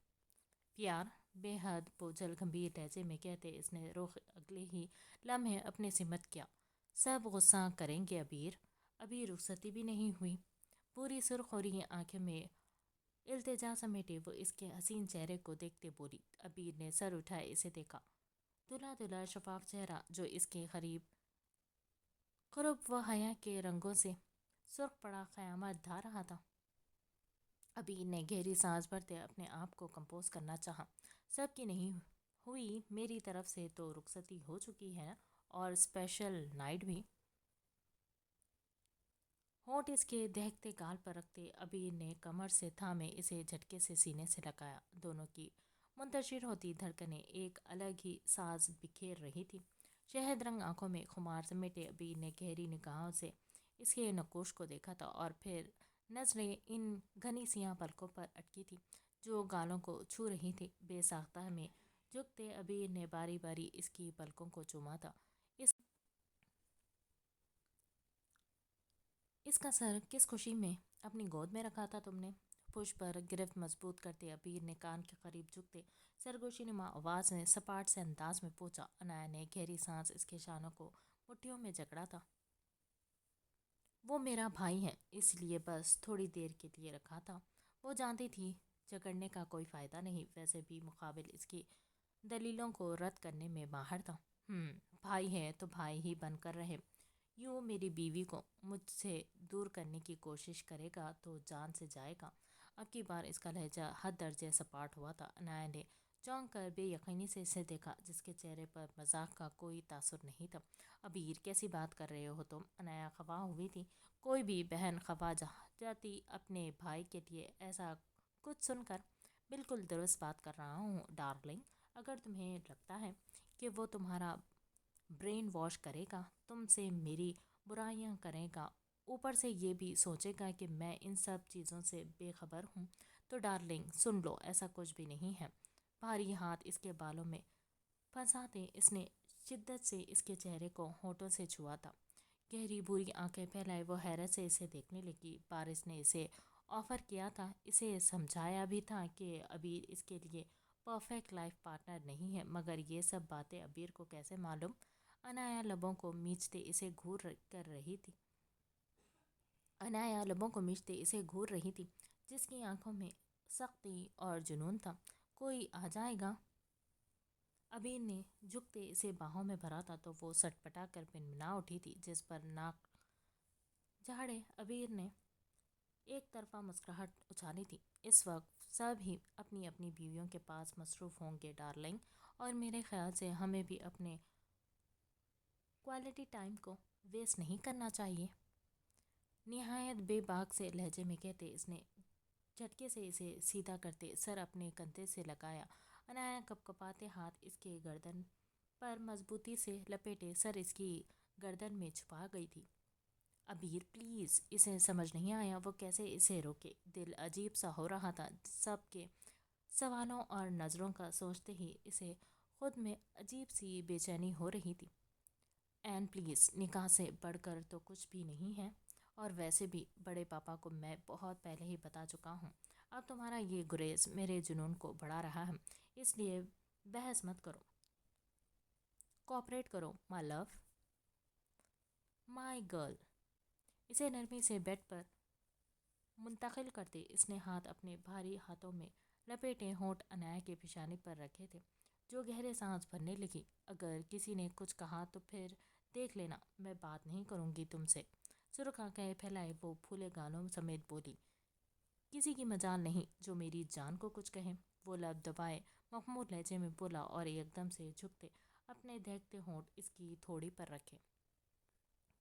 پیار، بے حد بوجھل گمبھیر لہجے میں کہتے اس نے رخ اگلے ہی لمحے اپنے سمت کیا۔ سب غصہ کریں گے عبیر۔ ابھی رخصتی بھی نہیں ہوئی۔ پوری سرخ ہو رہی آنکھیں میں التجا سمیٹے وہ اس کے حسین چہرے کو دیکھتے بولی۔ عبیر نے سر اٹھائے اسے دیکھا، دھلا دھلا شفاف چہرہ جو اس کے قرب و حیا کے رنگوں سے سرخ پڑا قیامت ڈھا رہا تھا۔ عبیر نے گہری سانس بھرتے اپنے آپ کو کمپوز کرنا چاہا۔ سب کی نہیں ہوئی، میری طرف سے تو رخصتی ہو چکی ہے اور اسپیشل نائٹ بھی۔ ہونٹ اس کے دہکتے گال پر رکھتے عبیر نے کمر سے تھامے اسے جھٹکے سے سینے سے لگایا۔ دونوں کی منتشر ہوتی دھڑکنیں ایک الگ ہی ساز بکھیر رہی تھی۔ شہد رنگ آنکھوں میں خمار سمیٹے عبیر نے گہری نگاہوں سے اس کے نقوش کو دیکھا تھا اور پھر نظریں ان گھنی سیاہ پلکوں پر اٹکی تھی جو گالوں کو چھو رہی تھی۔ بے ساختہ میں جھکتے عبیر نے باری باری اس کی پلکوں کو چوما تھا۔ اس کا سر کس خوشی میں اپنی گود میں رکھا تھا تم نے؟ پشت پر گرفت مضبوط کرتے عبیر نے کان کے قریب جھکتے سرگوشی نما آواز میں سپاٹ سے انداز میں پوچھا۔ انایا نے گہری سانس اس کے شانوں کو مٹھیوں میں جکڑا تھا۔ وہ میرا بھائی ہے، اس لیے بس تھوڑی دیر کے لیے رکھا تھا۔ وہ جانتی تھی جھگڑنے کا کوئی فائدہ نہیں، ویسے بھی مقابل اس کی دلیلوں کو رد کرنے میں ماہر تھا۔ بھائی ہے تو بھائی ہی بن کر رہے، یوں میری بیوی کو مجھ سے دور کرنے کی کوشش کرے گا تو جان سے جائے گا۔ اب کی بار اس کا لہجہ حد درجے سپاٹ ہوا تھا۔ عنایت نے چونک کر بے یقینی سے اسے دیکھا، جس کے چہرے پر مزاح کا کوئی تاثر نہیں تھا۔ ابیر، کیسی بات کر رہے ہو تم؟ عنایت خفا ہوئی تھی۔ کوئی بھی بہن خفا جاتی اپنے بھائی کے لیے ایسا کچھ سن کر۔ بالکل درست بات کر رہا ہوں ڈارلنگ، اگر تمہیں لگتا ہے کہ وہ تمہارا برین واش کرے گا، تم سے میری برائیاں کرے گا، اوپر سے یہ بھی سوچے گا کہ میں ان سب چیزوں سے بے خبر ہوں، تو ڈارلنگ سن لو، ایسا کچھ بھی نہیں ہے۔ بھاری ہاتھ اس کے بالوں میں پھنساتے اس نے شدت سے اس کے چہرے کو ہونٹوں سے چھوا تھا۔ گہری بری آنکھیں پھیلائے وہ حیرت سے اسے دیکھنے لگی۔ بارش نے اسے آفر کیا تھا، اسے سمجھایا بھی تھا کہ ابیر اس کے لیے پرفیکٹ لائف پارٹنر نہیں ہے، مگر یہ سب باتیں ابیر کو کیسے معلوم؟ عنایت لبوں کو میچتے اسے گھور کر رہی تھی۔ عنایت لبوں کو میچتے اسے گھور رہی تھی، جس کی آنکھوں میں سختی اور جنون تھا۔ کوئی آ جائے گا؟ ابیر نے جھکتے اسے باہوں میں بھرا تھا تو وہ سٹپٹا کر پنپنا اٹھی تھی، جس پر ناک جھاڑے ابیر نے ایک طرفہ مسکراہٹ اچھالی تھی۔ اس وقت سب ہی اپنی اپنی بیویوں کے پاس مصروف ہوں گے ڈارلنگ، اور میرے خیال سے ہمیں بھی اپنے کوالٹی ٹائم کو ویسٹ نہیں کرنا چاہیے۔ نہایت بے باک سے لہجے میں کہتے اس نے جھٹکے سے اسے سیدھا کرتے سر اپنے کندھے سے لگایا۔ عنایت کپ کپاتے ہاتھ اس کے گردن پر مضبوطی سے لپیٹے سر اس کی گردن میں چھپا گئی تھی۔ ابیر پلیز، اسے سمجھ نہیں آیا وہ کیسے اسے روکے۔ دل عجیب سا ہو رہا تھا، سب کے سوالوں اور نظروں کا سوچتے ہی اسے خود میں عجیب سی بے چینی ہو رہی تھی۔ این پلیز، نکاح سے بڑھ کر تو کچھ بھی نہیں ہے، اور ویسے بھی بڑے پاپا کو میں بہت پہلے ہی بتا چکا ہوں۔ اب تمہارا یہ گریز میرے جنون کو بڑھا رہا ہے، اس لیے بحث مت کرو، کوآپریٹ کرو مائی لو، مائی گرل۔ اسے نرمی سے بیڈ پر منتقل کرتے اس نے ہاتھ اپنے بھاری ہاتھوں میں لپیٹے ہونٹ عنایت کے پیشانی پر رکھے تھے، جو گہرے سانس بھرنے لگی۔ اگر کسی نے کچھ کہا تو پھر دیکھ لینا، میں بات نہیں کروں گی تم سے۔ سرخ آنکھیں پھیلائے وہ پھولے گالوں سمیت بولی، کسی کی مجال نہیں جو میری جان کو کچھ کہے۔ وہ لب دبائے مخمور لہجے میں بولا اور ایک دم سے جھکتے اپنے دہکتے ہونٹ اس کی تھوڑی پر رکھے،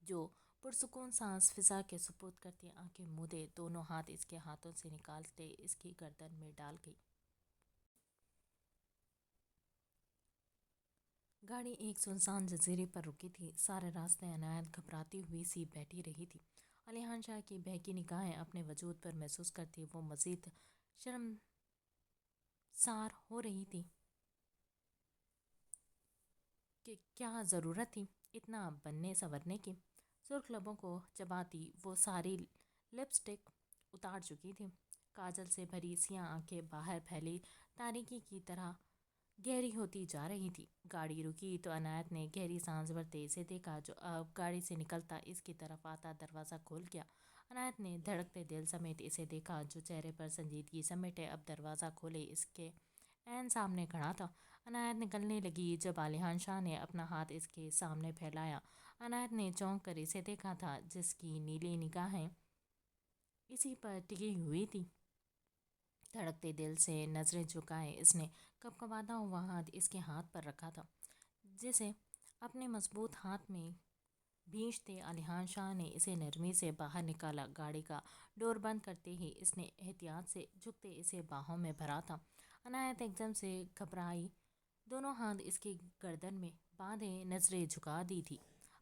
جو پرسکون سانس فضا کے سپرد کرتی آنکھیں مودے دونوں ہاتھ اس کے ہاتھوں سے نکالتے اس کی گردن میں ڈال گئی۔ گاڑی ایک سنسان جزیرے پر رکی تھی۔ سارے راستے عنایت گھبراتی ہوئی سی بیٹھی رہی تھی۔ علیحان شاہ کی بہکی نگاہیں اپنے وجود پر محسوس کرتی وہ مزید شرمسار ہو رہی تھی کہ کیا ضرورت تھی اتنا بننے سنورنے کی۔ سرخ لبوں کو چباتی وہ ساری لپسٹک اتار چکی تھی۔ کاجل سے بھری سیاہ آنکھیں باہر پھیلی تاریکی کی طرح گہری ہوتی جا رہی تھی۔ گاڑی رکی تو عنایت نے گہری سانس بھرتے اسے دیکھا، جو اب گاڑی سے نکلتا اس کی طرف آتا دروازہ کھول گیا۔ عنایت نے دھڑکتے دل سمیت اسے دیکھا، جو چہرے پر سنجیدگی سمیٹے اب دروازہ کھولے اس کے عین سامنے کھڑا تھا۔ عنایت نکلنے لگی جب علیحان شاہ نے اپنا ہاتھ اس کے سامنے پھیلایا۔ عنایت نے چونک کر اسے دیکھا تھا، جس کی نیلی نگاہیں اسی پر ٹکی ہوئی تھی۔ دھڑکتے دل سے نظریں جھکائے اس نے کپ کپاتا ہوا ہاتھ اس کے ہاتھ پر رکھا تھا، جسے اپنے مضبوط ہاتھ میں بھینچتے علیحان شاہ نے اسے نرمی سے باہر نکالا۔ گاڑی کا ڈور بند کرتے ہی اس نے احتیاط سے جھکتے اسے باہوں میں بھرا تھا۔ عنایت ایک دم سے گھبرائی، دونوں ہاتھ اس کی گردن میں باندھے نظریں جھکا دی تھی۔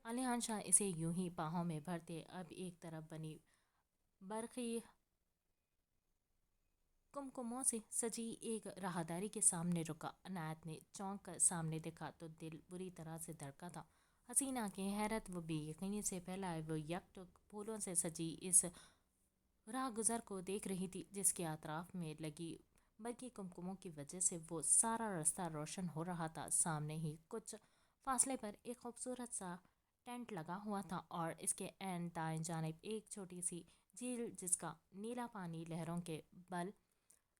علیحان شاہ اسے یوں ہی باہوں میں بھرتے اب ایک طرف بنی برقی کمکموں سے سجی ایک راہداری کے سامنے رکا۔ عنایت نے چونک کر سامنے دیکھا تو دل بری طرح سے دھڑکا تھا۔ حسین آنکھیں حیرت و بے یقینی سے پھیلائے وہ یک ٹک پھولوں سے سجی اس راہ گزر کو دیکھ رہی تھی، جس کے اطراف میں لگی برقی کمکموں کی وجہ سے وہ سارا راستہ روشن ہو رہا تھا۔ سامنے ہی کچھ فاصلے پر ایک خوبصورت سا ٹینٹ لگا ہوا تھا، اور اس کے عین دائیں جانب ایک چھوٹی سی جھیل، جس کا نیلا پانی لہروں کے بل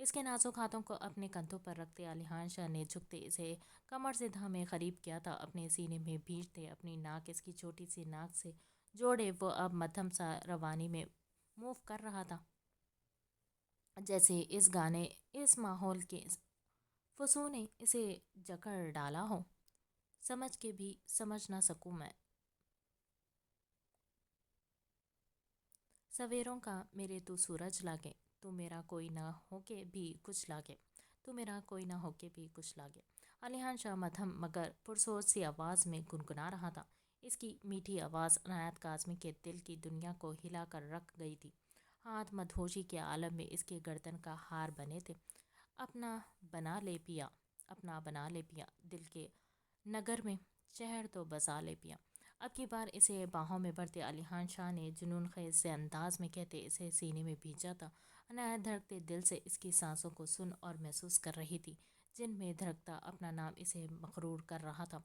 اس کے نازک ہاتھوں کو اپنے کندھوں پر رکھتے علیحان شاہ نے جھکتے اسے کمر سے دھامے قریب کیا تھا، اپنے سینے میں بھیجتے اپنی ناک اس کی چھوٹی سی ناک سے جوڑے وہ اب مدھم سا روانی میں موو کر رہا تھا، جیسے اس گانے اس ماحول کے فسوں نے اسے جکڑ ڈالا ہو۔ سمجھ کے بھی سمجھ نہ سکوں میں سویروں کا میرے تو سورج لاگے، تو میرا کوئی نہ ہو کے بھی کچھ لاگے، تو میرا کوئی نہ ہو کے بھی کچھ لاگے۔ علیحان شاہ مدھم مگر پرسوچ سی آواز میں گنگنا رہا تھا۔ اس کی میٹھی آواز عنایت کاظمی کے دل کی دنیا کو ہلا کر رکھ گئی تھی۔ ہاتھ مدہوشی کے عالم میں اس کے گردن کا ہار بنے تھے۔ اپنا بنا لے پیا، اپنا بنا لے پیا، دل کے نگر میں شہر تو بسا لے پیا۔ اب کی بار اسے باہوں میں بھرتے علیحان شاہ نے جنون خیز سے انداز میں کہتے اسے سینے میں بھیجا تھا۔ عنایت دھڑکتے دل سے اس کی سانسوں کو سن اور محسوس کر رہی تھی، جن میں دھڑکتا اپنا نام اسے مغرور کر رہا تھا۔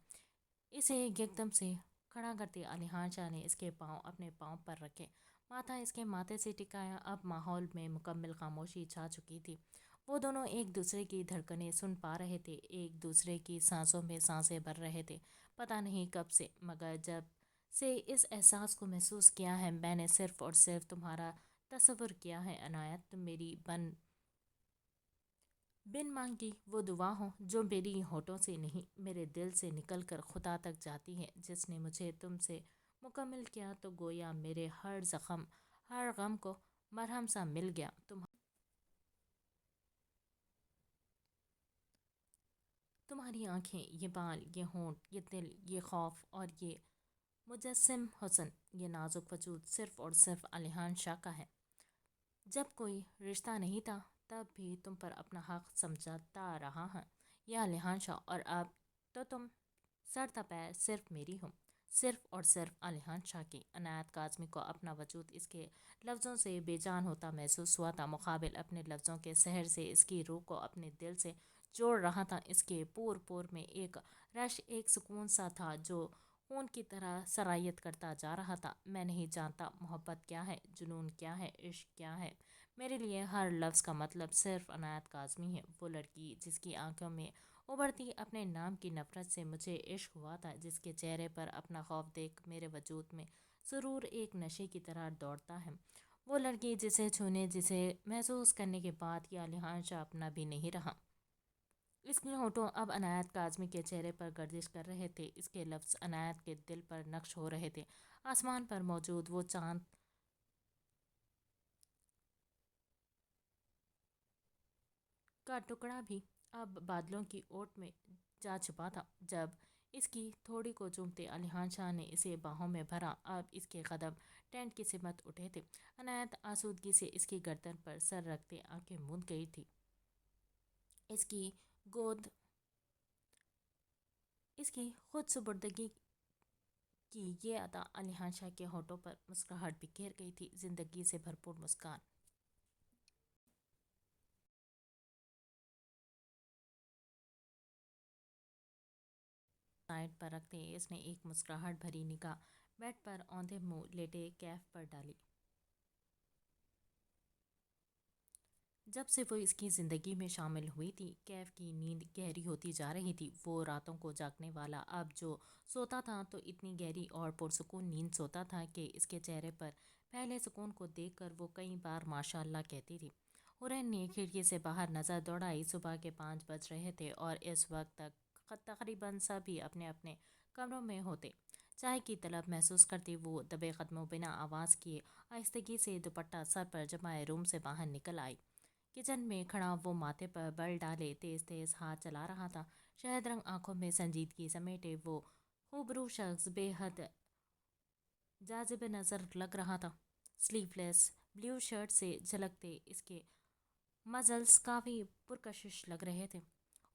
اسے یکدم سے کھڑا کرتے علیحان شاہ نے اس کے پاؤں اپنے پاؤں پر رکھے، ماتھا اس کے ماتھے سے ٹکایا۔ اب ماحول میں مکمل خاموشی چھا چکی تھی۔ وہ دونوں ایک دوسرے کی دھڑکنیں سن پا رہے تھے، ایک دوسرے کی سانسوں میں سانسیں بھر رہے تھے۔ پتہ نہیں کب سے، مگر جب سے اس احساس کو محسوس کیا ہے، میں نے صرف اور صرف تمہارا تصور کیا ہے عنایت، تم میری بن مانگی وہ دعا ہو جو میری ہونٹوں سے نہیں، میرے دل سے نکل کر خدا تک جاتی ہے، جس نے مجھے تم سے مکمل کیا تو گویا میرے ہر زخم، ہر غم کو مرہم سا مل گیا۔ تمہاری آنکھیں، یہ بال، یہ ہونٹ، یہ دل، یہ خوف اور یہ مجسم حسن، یہ نازک وجود صرف اور صرف علیحان شاہ کا ہے۔ جب کوئی رشتہ نہیں تھا تب بھی تم پر اپنا حق سمجھتا رہا ہے یا علیحان شاہ، اور اب تو تم سر تپیر صرف میری ہو، صرف اور صرف علیحان شاہ کی۔ عنایت کاظمی کو اپنا وجود اس کے لفظوں سے بے جان ہوتا محسوس ہوا تھا، مقابل اپنے لفظوں کے سحر سے اس کی روح کو اپنے دل سے جوڑ رہا تھا۔ اس کے پور پور میں ایک رش، ایک سکون سا تھا جو خون کی طرح سرایت کرتا جا رہا تھا۔ میں نہیں جانتا محبت کیا ہے، جنون کیا ہے، عشق کیا ہے۔ میرے لیے ہر لفظ کا مطلب صرف عنایت کاظمی ہے، وہ لڑکی جس کی آنکھوں میں ابھرتی اپنے نام کی نفرت سے مجھے عشق ہوا تھا، جس کے چہرے پر اپنا خوف دیکھ میرے وجود میں سرور ایک نشے کی طرح دوڑتا ہے، وہ لڑکی جسے چھونے، جسے محسوس کرنے کے بعد یہ علیحان شاہ اپنا بھی نہیں رہا۔ اس کے ہونٹوں اب عنایت کاظمی کے چہرے پر گردش کر رہے تھے، اس کے لفظ عنایت کے دل پر نقش ہو رہے تھے۔ آسمان پر موجود وہ چاند کا ٹکڑا بھی اب بادلوں کی اوٹ میں جا چھپا تھا۔ جب اس کی تھوڑی کو چومتے علیحان شاہ نے اسے باہوں میں بھرا، اب اس کے قدم ٹینٹ کی سمت اٹھے تھے۔ عنایت آسودگی سے اس کی گردن پر سر رکھتے آنکھیں موند گئی تھی۔ اس کی گود، اس کی خود سپردگی کی یہ ادا علیحان شاہ کے ہونٹوں پر مسکراہٹ بکھیر گئی تھی، زندگی سے بھرپور مسکان۔ سائڈ پر رکھتے اس نے ایک مسکراہٹ بھری نگاہ بیڈ پر اوندھے منہ لیٹے کیف پر ڈالی۔ جب سے وہ اس کی زندگی میں شامل ہوئی تھی، کیف کی نیند گہری ہوتی جا رہی تھی۔ وہ راتوں کو جاگنے والا اب جو سوتا تھا تو اتنی گہری اور پرسکون نیند سوتا تھا کہ اس کے چہرے پر پہلے سکون کو دیکھ کر وہ کئی بار ماشاء اللہ کہتی تھی۔ حورین نے کھڑکی سے باہر نظر دوڑائی۔ صبح کے 5 بج رہے تھے اور اس وقت تک تقریباً سبھی اپنے اپنے کمروں میں ہوتے۔ چائے کی طلب محسوس کرتی وہ دبے قدموں بنا آواز کیے آہستگی سے دوپٹہ سر پر جمائے روم سے باہر نکل آئی۔ کچن میں کھڑا وہ ماتھے پر بل ڈالے تیز تیز ہاتھ چلا رہا تھا، شہد رنگ آنکھوں میں سنجیدگی سمیٹے وہ خوبرو شخص بے حد جاذب نظر لگ رہا تھا۔ سلیو لیس بلیو شرٹ سے جھلکتے اس کے مزلز کافی پرکشش لگ رہے تھے۔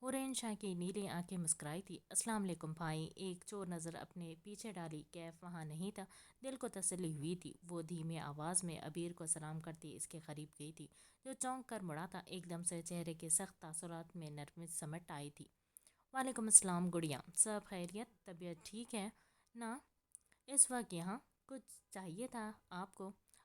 حورین شاہ کی نیلی آنکھیں مسکرائی تھی۔ السلام علیکم بھائی، ایک چور نظر اپنے پیچھے ڈالی۔ کیف وہاں نہیں تھا۔ دل کو تسلی ہوئی تھی۔ وہ دھیمی آواز میں عبیر کو سلام کرتی اس کے قریب گئی تھی، جو چونک کر مڑا تھا۔ ایک دم سے چہرے کے سخت تاثرات میں نرمی سمٹ آئی تھی۔ وعلیکم السلام گڑیا، سب خیریت؟ طبیعت ٹھیک ہے نا؟ اس وقت یہاں کچھ چاہیے تھا آپ کو؟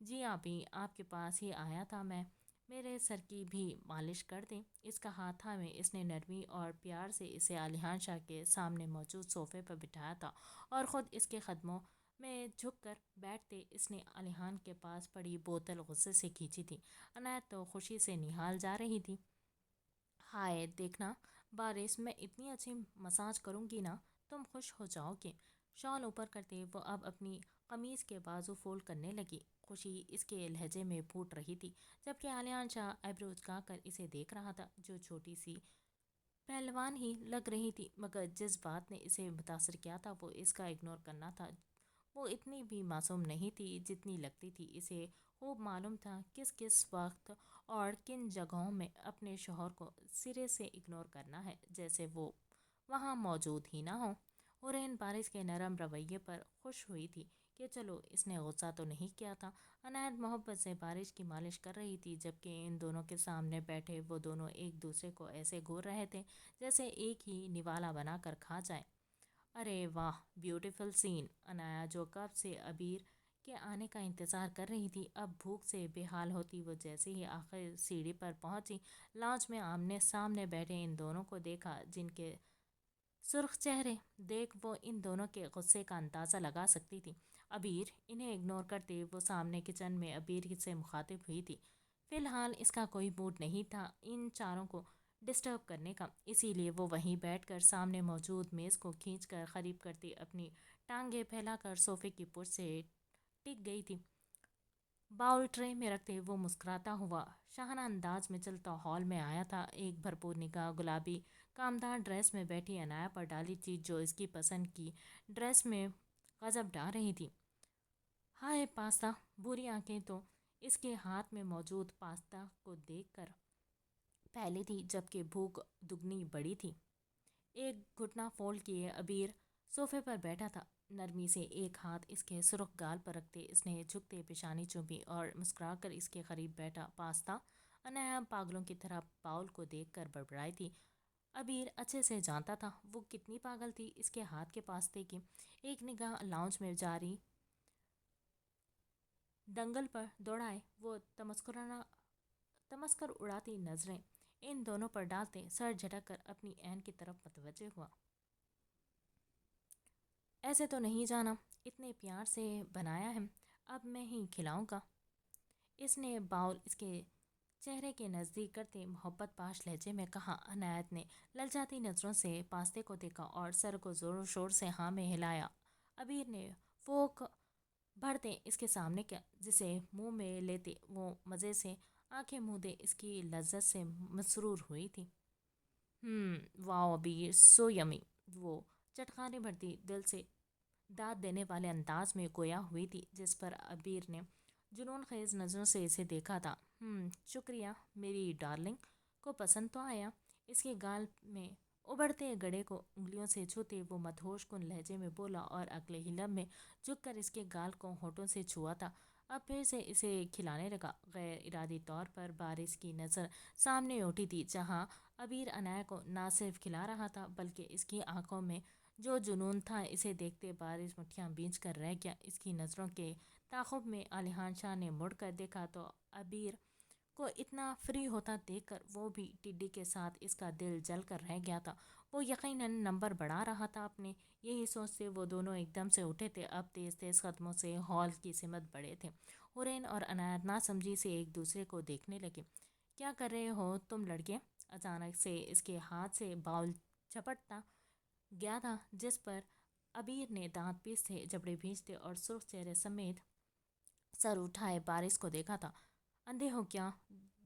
جی آپی، آپ کے پاس ہی آیا تھا میں، میرے سر کی بھی مالش کر دیں۔ اس کا ہاتھ تھا میں اس نے نرمی اور پیار سے اسے علیحان شاہ کے سامنے موجود صوفے پر بٹھایا تھا اور خود اس کے قدموں میں جھک کر بیٹھتے اس نے علیحان کے پاس پڑی بوتل غصے سے کھینچی تھی۔ عنایت تو خوشی سے نہال جا رہی تھی۔ ہائے دیکھنا بارش، میں اتنی اچھی مساج کروں گی نا، تم خوش ہو جاؤ گے۔ شال اوپر کرتے وہ اب اپنی قمیض کے بازو فولڈ کرنے لگی۔ خوشی اس کے لہجے میں پھوٹ رہی تھی، جبکہ علیان شاہ ایبرو اچکا کر اسے دیکھ رہا تھا، جو چھوٹی سی پہلوان ہی لگ رہی تھی، مگر جس بات نے اسے متاثر کیا تھا وہ اس کا اگنور کرنا تھا۔ وہ اتنی بھی معصوم نہیں تھی جتنی لگتی تھی۔ اسے خوب معلوم تھا کس کس وقت اور کن جگہوں میں اپنے شوہر کو سرے سے اگنور کرنا ہے، جیسے وہ وہاں موجود ہی نہ ہو۔ حورین بارش کے نرم رویے پر خوش ہوئی تھی کہ چلو اس نے غصہ تو نہیں کیا تھا۔ عنایت محبت سے بارش کی مالش کر رہی تھی، جبکہ ان دونوں کے سامنے بیٹھے وہ دونوں ایک دوسرے کو ایسے گھور رہے تھے جیسے ایک ہی نوالا بنا کر کھا جائیں۔ ارے واہ، بیوٹیفل سین! عنایت جو کب سے عبیر کے آنے کا انتظار کر رہی تھی، اب بھوک سے بے حال ہوتی وہ جیسے ہی آخر سیڑھی پر پہنچی، لاؤنج میں آمنے سامنے بیٹھے ان دونوں کو دیکھا، جن کے سرخ چہرے دیکھ وہ ان دونوں کے غصے کا اندازہ لگا سکتی تھی۔ عبیر! انہیں اگنور کرتے وہ سامنے کچن میں عبیر سے مخاطب ہوئی تھی۔ فی الحال اس کا کوئی موڈ نہیں تھا ان چاروں کو ڈسٹرب کرنے کا، اسی لیے وہ وہیں بیٹھ کر سامنے موجود میز کو کھینچ کر قریب کرتی اپنی ٹانگیں پھیلا کر صوفے کی پشت سے ٹک گئی تھی۔ باؤل ٹرے میں رکھتے وہ مسکراتا ہوا شاہانہ انداز میں چلتا ہال میں آیا تھا۔ ایک بھرپور نگاہ گلابی کامدار ڈریس میں بیٹھی عنایت پر ڈالی تھی، جو اس کی پسند کی ڈریس میں غضب ڈال رہی تھی۔ ہائے پاستا! بری آنکھیں تو اس کے ہاتھ میں موجود پاستا کو دیکھ کر پھیلی تھی، جبکہ بھوک دگنی بڑی تھی۔ ایک گھٹنا فولڈ کیے عبیر صوفے پر بیٹھا تھا۔ نرمی سے ایک ہاتھ اس کے سرخ گال پر رکھتے اس نے جھکتے پیشانی چومی اور مسکرا کر اس کے قریب بیٹھا۔ پاستا؟ عنایت پاگلوں کی طرح باؤل کو دیکھ کر بڑبڑائی تھی۔ عبیر اچھے سے جانتا تھا وہ کتنی پاگل تھی اس کے ہاتھ کے پاستے کی۔ ایک نگاہ لاؤنج میں جاری دنگل پر دوڑائے وہ تمسخر اڑاتی نظریں ان دونوں پر ڈالتے سر جھٹک کر اپنی عین کی طرف متوجہ ہوا۔ ایسے تو نہیں جانا، اتنے پیار سے بنایا ہے، اب میں ہی کھلاؤں گا۔ اس نے باؤل اس کے چہرے کے نزدیک کرتے محبت پاش لہجے میں کہا۔ عنایت نے للچاتی نظروں سے پاستے کو دیکھا اور سر کو زور و شور سے ہاں میں ہلایا۔ عبیر نے فوک بھرتے اس کے سامنے کیا، جسے منہ میں لیتے وہ مزے سے آنکھیں مودے اس کی لذت سے مسرور ہوئی تھی۔ واو عبیر، سو یمی! وہ چٹخانے بھرتی دل سے داد دینے والے انداز میں گویا ہوئی تھی، جس پر عبیر نے جنون خیز نظروں سے اسے دیکھا تھا۔ شکریہ میری ڈارلنگ، کو پسند تو آیا؟ اس کے گال میں ابھرتے گڑے کو انگلیوں سے چھوتے وہ مدہوش کن لہجے میں بولا اور اگلے ہی لمحے میں جھک کر اس کے گال کو ہونٹوں سے چھوا تھا۔ اب پھر سے اسے کھلانے لگا۔ غیر ارادی طور پر بارش کی نظر سامنے اٹھی تھی، جہاں عبیر عنایت کو نہ صرف کھلا رہا تھا بلکہ اس کی آنکھوں میں جو جنون تھا اسے دیکھتے بارش مٹھیاں بھینچ کر رہ گیا۔ اس کی نظروں کے تعاقب میں علیحان شاہ نے مڑ کر دیکھا تو عبیر کو اتنا فری ہوتا دیکھ کر وہ بھی ٹڈی کے ساتھ اس کا دل جل کر رہ گیا تھا۔ وہ یقیناً نمبر بڑھا رہا تھا اپنے، یہی سوچتے وہ دونوں ایک دم سے اٹھے تھے، اب تیز تیز قدموں سے ہال کی سمت بڑھے تھے۔ حورین اور عنایت ناسمجھی سے ایک دوسرے کو دیکھنے لگے۔ کیا کر رہے ہو تم لڑکے؟ اچانک سے اس کے ہاتھ سے باؤل جھپٹتا گیا تھا، جس پر عبیر نے دانت پیستے، جبڑے بھینچتے اور سرخ چہرے سمیت سر اٹھائے بارش کو دیکھا تھا۔ اندھے ہو کیا؟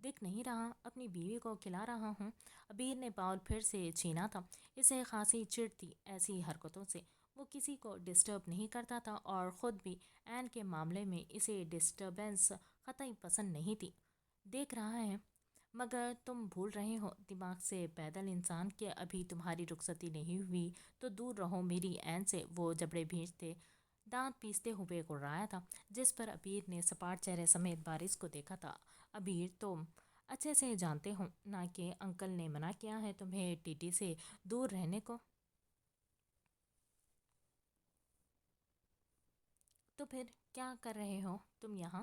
دکھ نہیں رہا؟ اپنی بیوی کو کھلا رہا ہوں۔ عبیر نے باؤل پھر سے چھینا تھا۔ اسے خاصی چڑ تھی ایسی حرکتوں سے۔ وہ کسی کو ڈسٹرب نہیں کرتا تھا اور خود بھی عین کے معاملے میں اسے ڈسٹربنس قطعی پسند نہیں تھی۔ دیکھ رہا ہے، مگر تم بھول رہے ہو دماغ سے پیدل انسان کہ ابھی تمہاری رخصتی نہیں ہوئی تو دور رہو میری عین سے۔ وہ جبڑے بھینچتے دانت پیستے ہوئے گڑگڑایا تھا، جس پر عبیر نے سپاٹ چہرے سمیت بارش کو دیکھا تھا۔ عبیر تم اچھے سے جانتے ہو نا کہ انکل نے منع کیا ہے تمہیں ٹیٹی سے دور رہنے کو۔ تو پھر کیا کر رہے ہو تم یہاں؟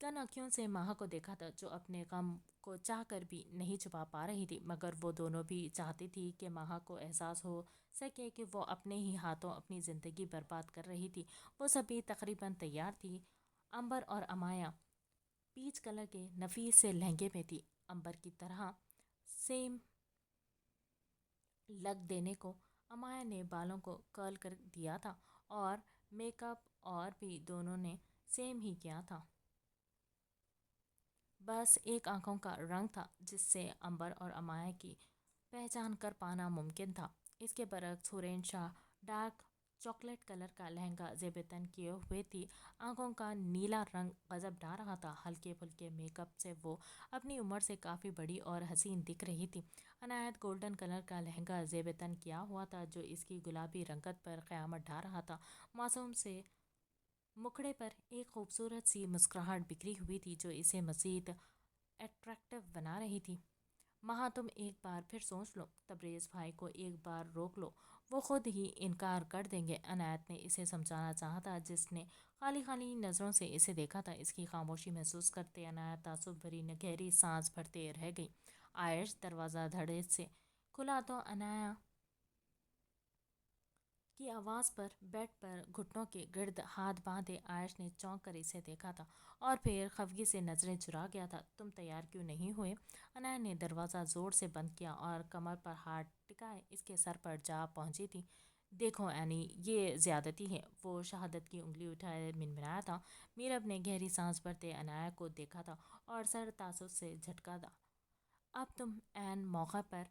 کن آنکھوں سے ماہا کو دیکھا تھا جو اپنے غم کو چاہ کر بھی نہیں چھپا پا رہی تھی، مگر وہ دونوں بھی چاہتی تھی کہ ماہا کو احساس ہو سکے کہ وہ اپنے ہی ہاتھوں اپنی زندگی برباد کر رہی تھی۔ وہ سبھی تقریباً تیار تھی۔ امبر اور امایا پیچ کلر کے نفیس سے لہنگے میں تھی، امبر کی طرح سیم لگ دینے کو امایا نے بالوں کو کرل کر دیا تھا اور میک اپ اور بھی دونوں نے سیم ہی کیا تھا، بس ایک آنکھوں کا رنگ تھا جس سے امبر اور امایا کی پہچان کر پانا ممکن تھا۔ اس کے برعکس حورین شاہ ڈارک چاکلیٹ کلر کا لہنگا زیب تن کیے ہوئے تھی، آنکھوں کا نیلا رنگ غضب ڈال رہا تھا، ہلکے پھلکے میک اپ سے وہ اپنی عمر سے کافی بڑی اور حسین دکھ رہی تھی۔ عنایت گولڈن کلر کا لہنگا زیب تن کیا ہوا تھا جو اس کی گلابی رنگت پر قیامت ڈھا رہا تھا، معصوم سے مکھڑے پر ایک خوبصورت سی مسکراہٹ بکھری ہوئی تھی جو اسے مزید اٹریکٹیو بنا رہی تھی۔ ماہا تم ایک بار پھر سوچ لو، تبریز بھائی کو ایک بار روک لو، وہ خود ہی انکار کر دیں گے، عنایت نے اسے سمجھانا چاہا تھا جس نے خالی خالی نظروں سے اسے دیکھا تھا۔ اس کی خاموشی محسوس کرتے عنایت تعصب بھری گہری سانس بھرتے رہ گئی۔ عائش دروازہ دھڑے سے کھلا تو عنایا کی آواز پر بیڈ پر گھٹنوں کے گرد ہاتھ باندھے عائش نے چونک کر اسے دیکھا تھا اور پھر خفگی سے نظریں چرا گیا تھا۔ تم تیار کیوں نہیں ہوئے؟ عنایا نے دروازہ زور سے بند کیا اور کمر پر ہاتھ ٹکائے اس کے سر پر جا پہنچی تھی۔ دیکھو اینی، یہ زیادتی ہے، وہ شہادت کی انگلی اٹھائے منمنایا تھا۔ میرب نے گہری سانس بھرتے عنایا کو دیکھا تھا اور سر تعصب سے جھٹکا دا۔ اب تم عین موقع پر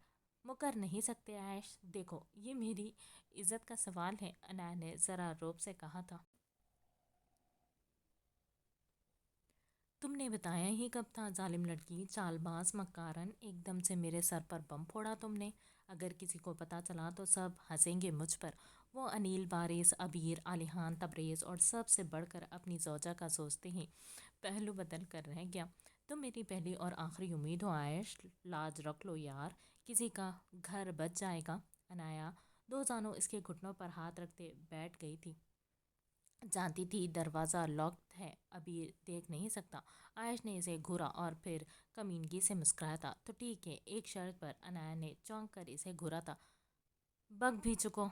مکر نہیں سکتے عائش، دیکھو یہ میری عزت کا سوال ہے، عنایا نے ذرا رعب سے کہا تھا۔ تم نے بتایا ہی کب تھا، ظالم لڑکی، چال باز، مکارن، ایک دم سے میرے سر پر بم پھوڑا تم نے۔ اگر کسی کو پتہ چلا تو سب ہنسیں گے مجھ پر۔ وہ انیل، وارث، عبیر، عالیحان، تبریز اور سب سے بڑھ کر اپنی زوجہ کا سوچتے ہی پہلو بدل کر رہ گیا۔ تم میری پہلی اور آخری امید ہو عائش، لاج رکھ لو یار، کسی کا گھر بچ جائے گا۔ عنایا دو زانوں اس کے گھٹنوں پر ہاتھ رکھتے بیٹھ گئی تھی، جانتی تھی دروازہ لاکڈ ہے، ابھی دیکھ نہیں سکتا۔ عائش نے اسے گھورا اور پھر کمینگی سے مسکرایا تھا۔ تو ٹھیک ہے، ایک شرط پر، عنایا نے چونک کر اسے گھورا تھا۔ بگ بھی چکو،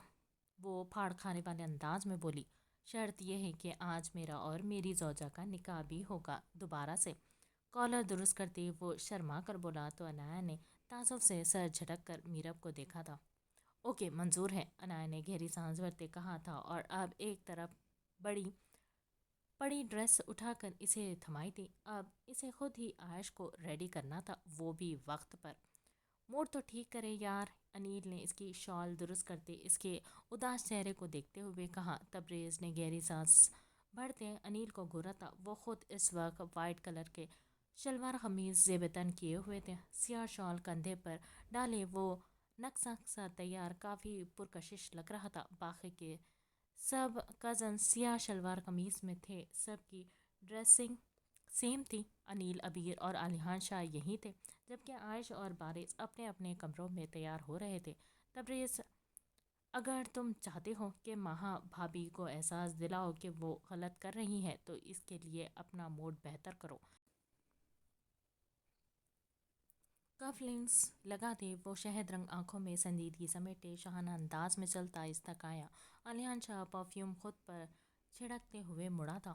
وہ پھاڑ کھانے والے انداز میں بولی۔ شرط یہ ہے کہ آج میرا اور میری زوجہ کا نکاح بھی ہوگا دوبارہ سے۔ کالر درست کرتے وہ شرما کر بولا تو عنایا نے تعصب سے سر جھٹک کر میرب کو دیکھا تھا۔ اوکے، منظور ہے، عنایا نے گہری سانس بھرتے کہا تھا اور اب ایک طرف بڑی پڑی ڈریس اٹھا کر اسے تھمائی تھی۔ اب اسے خود ہی عائش کو ریڈی کرنا تھا، وہ بھی وقت پر۔ موڈ تو ٹھیک کرے یار، انیل نے اس کی شال درست کرتے اس کے اداس چہرے کو دیکھتے ہوئے کہا۔ تبریز نے گہری سانس بھرتے انیل کو گھورا تھا۔ وہ خود اس وقت وائٹ کلر کے شلوار قمیض زیب تن کیے ہوئے تھے، سیاہ شال کندھے پر ڈالے وہ نقصہ سا تیار کافی پرکشش لگ رہا تھا۔ باقی کے سب کزن سیاہ شلوار قمیض میں تھے، سب کی ڈریسنگ سیم تھی۔ انیل، عبیر اور عالیحان شاہ یہیں تھے، جبکہ عائش اور وارث اپنے اپنے کمروں میں تیار ہو رہے تھے۔ تبریز، اگر تم چاہتے ہو کہ ماہا بھابھی کو احساس دلاؤ کہ وہ غلط کر رہی ہیں تو اس کے لیے اپنا موڈ بہتر کرو۔ کف لنکس لگا دے، وہ شہد رنگ آنکھوں میں سنجیدگی سمیٹے شاہانہ انداز میں چلتا آہستہ آیا۔ عالیحان شاہ پرفیوم خود پر چھڑکتے ہوئے مڑا تھا۔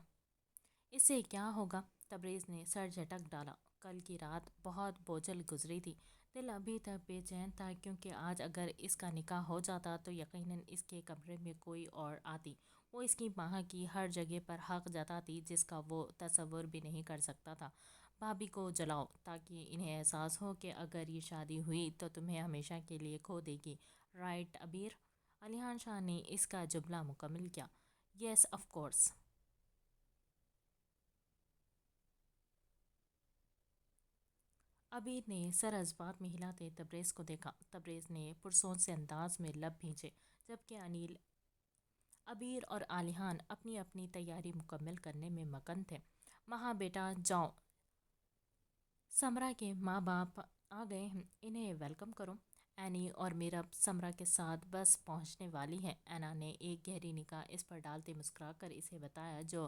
اس سے کیا ہوگا؟ تبریز نے سر جھٹک ڈالا۔ کل کی رات بہت بوجھل گزری تھی، دل ابھی تک بے چین تھا کیونکہ آج اگر اس کا نکاح ہو جاتا تو یقیناً اس کے کمرے میں کوئی اور آتی، وہ اس کی ماں کی ہر جگہ پر حق جتاتی جس کا وہ تصور بھی نہیں کر سکتا تھا۔ بھابھی کو جلاؤ تاکہ انہیں احساس ہو کہ اگر یہ شادی ہوئی تو تمہیں ہمیشہ کے لیے کھو دے گی، رائٹ عبیر؟ عالیحان شاہ نے اس کا جملہ مکمل کیا۔ Yes of course. عبیر نے سر اس بات میں ہلاتے تبریز کو دیکھا۔ تبریز نے پرسوچ سے انداز میں لب بھینچے، جبکہ انیل، عبیر اور عالیحان اپنی اپنی تیاری مکمل کرنے میں مگن تھے۔ ماہا بیٹا جاؤ، سمرا کے ماں باپ آ گئے ہیں، انہیں ویلکم کرو۔ اینی اور میرب سمرا کے ساتھ بس پہنچنے والی ہے، اینا نے ایک گہری نگاہ اس پر ڈالتے مسکرا کر اسے بتایا، جو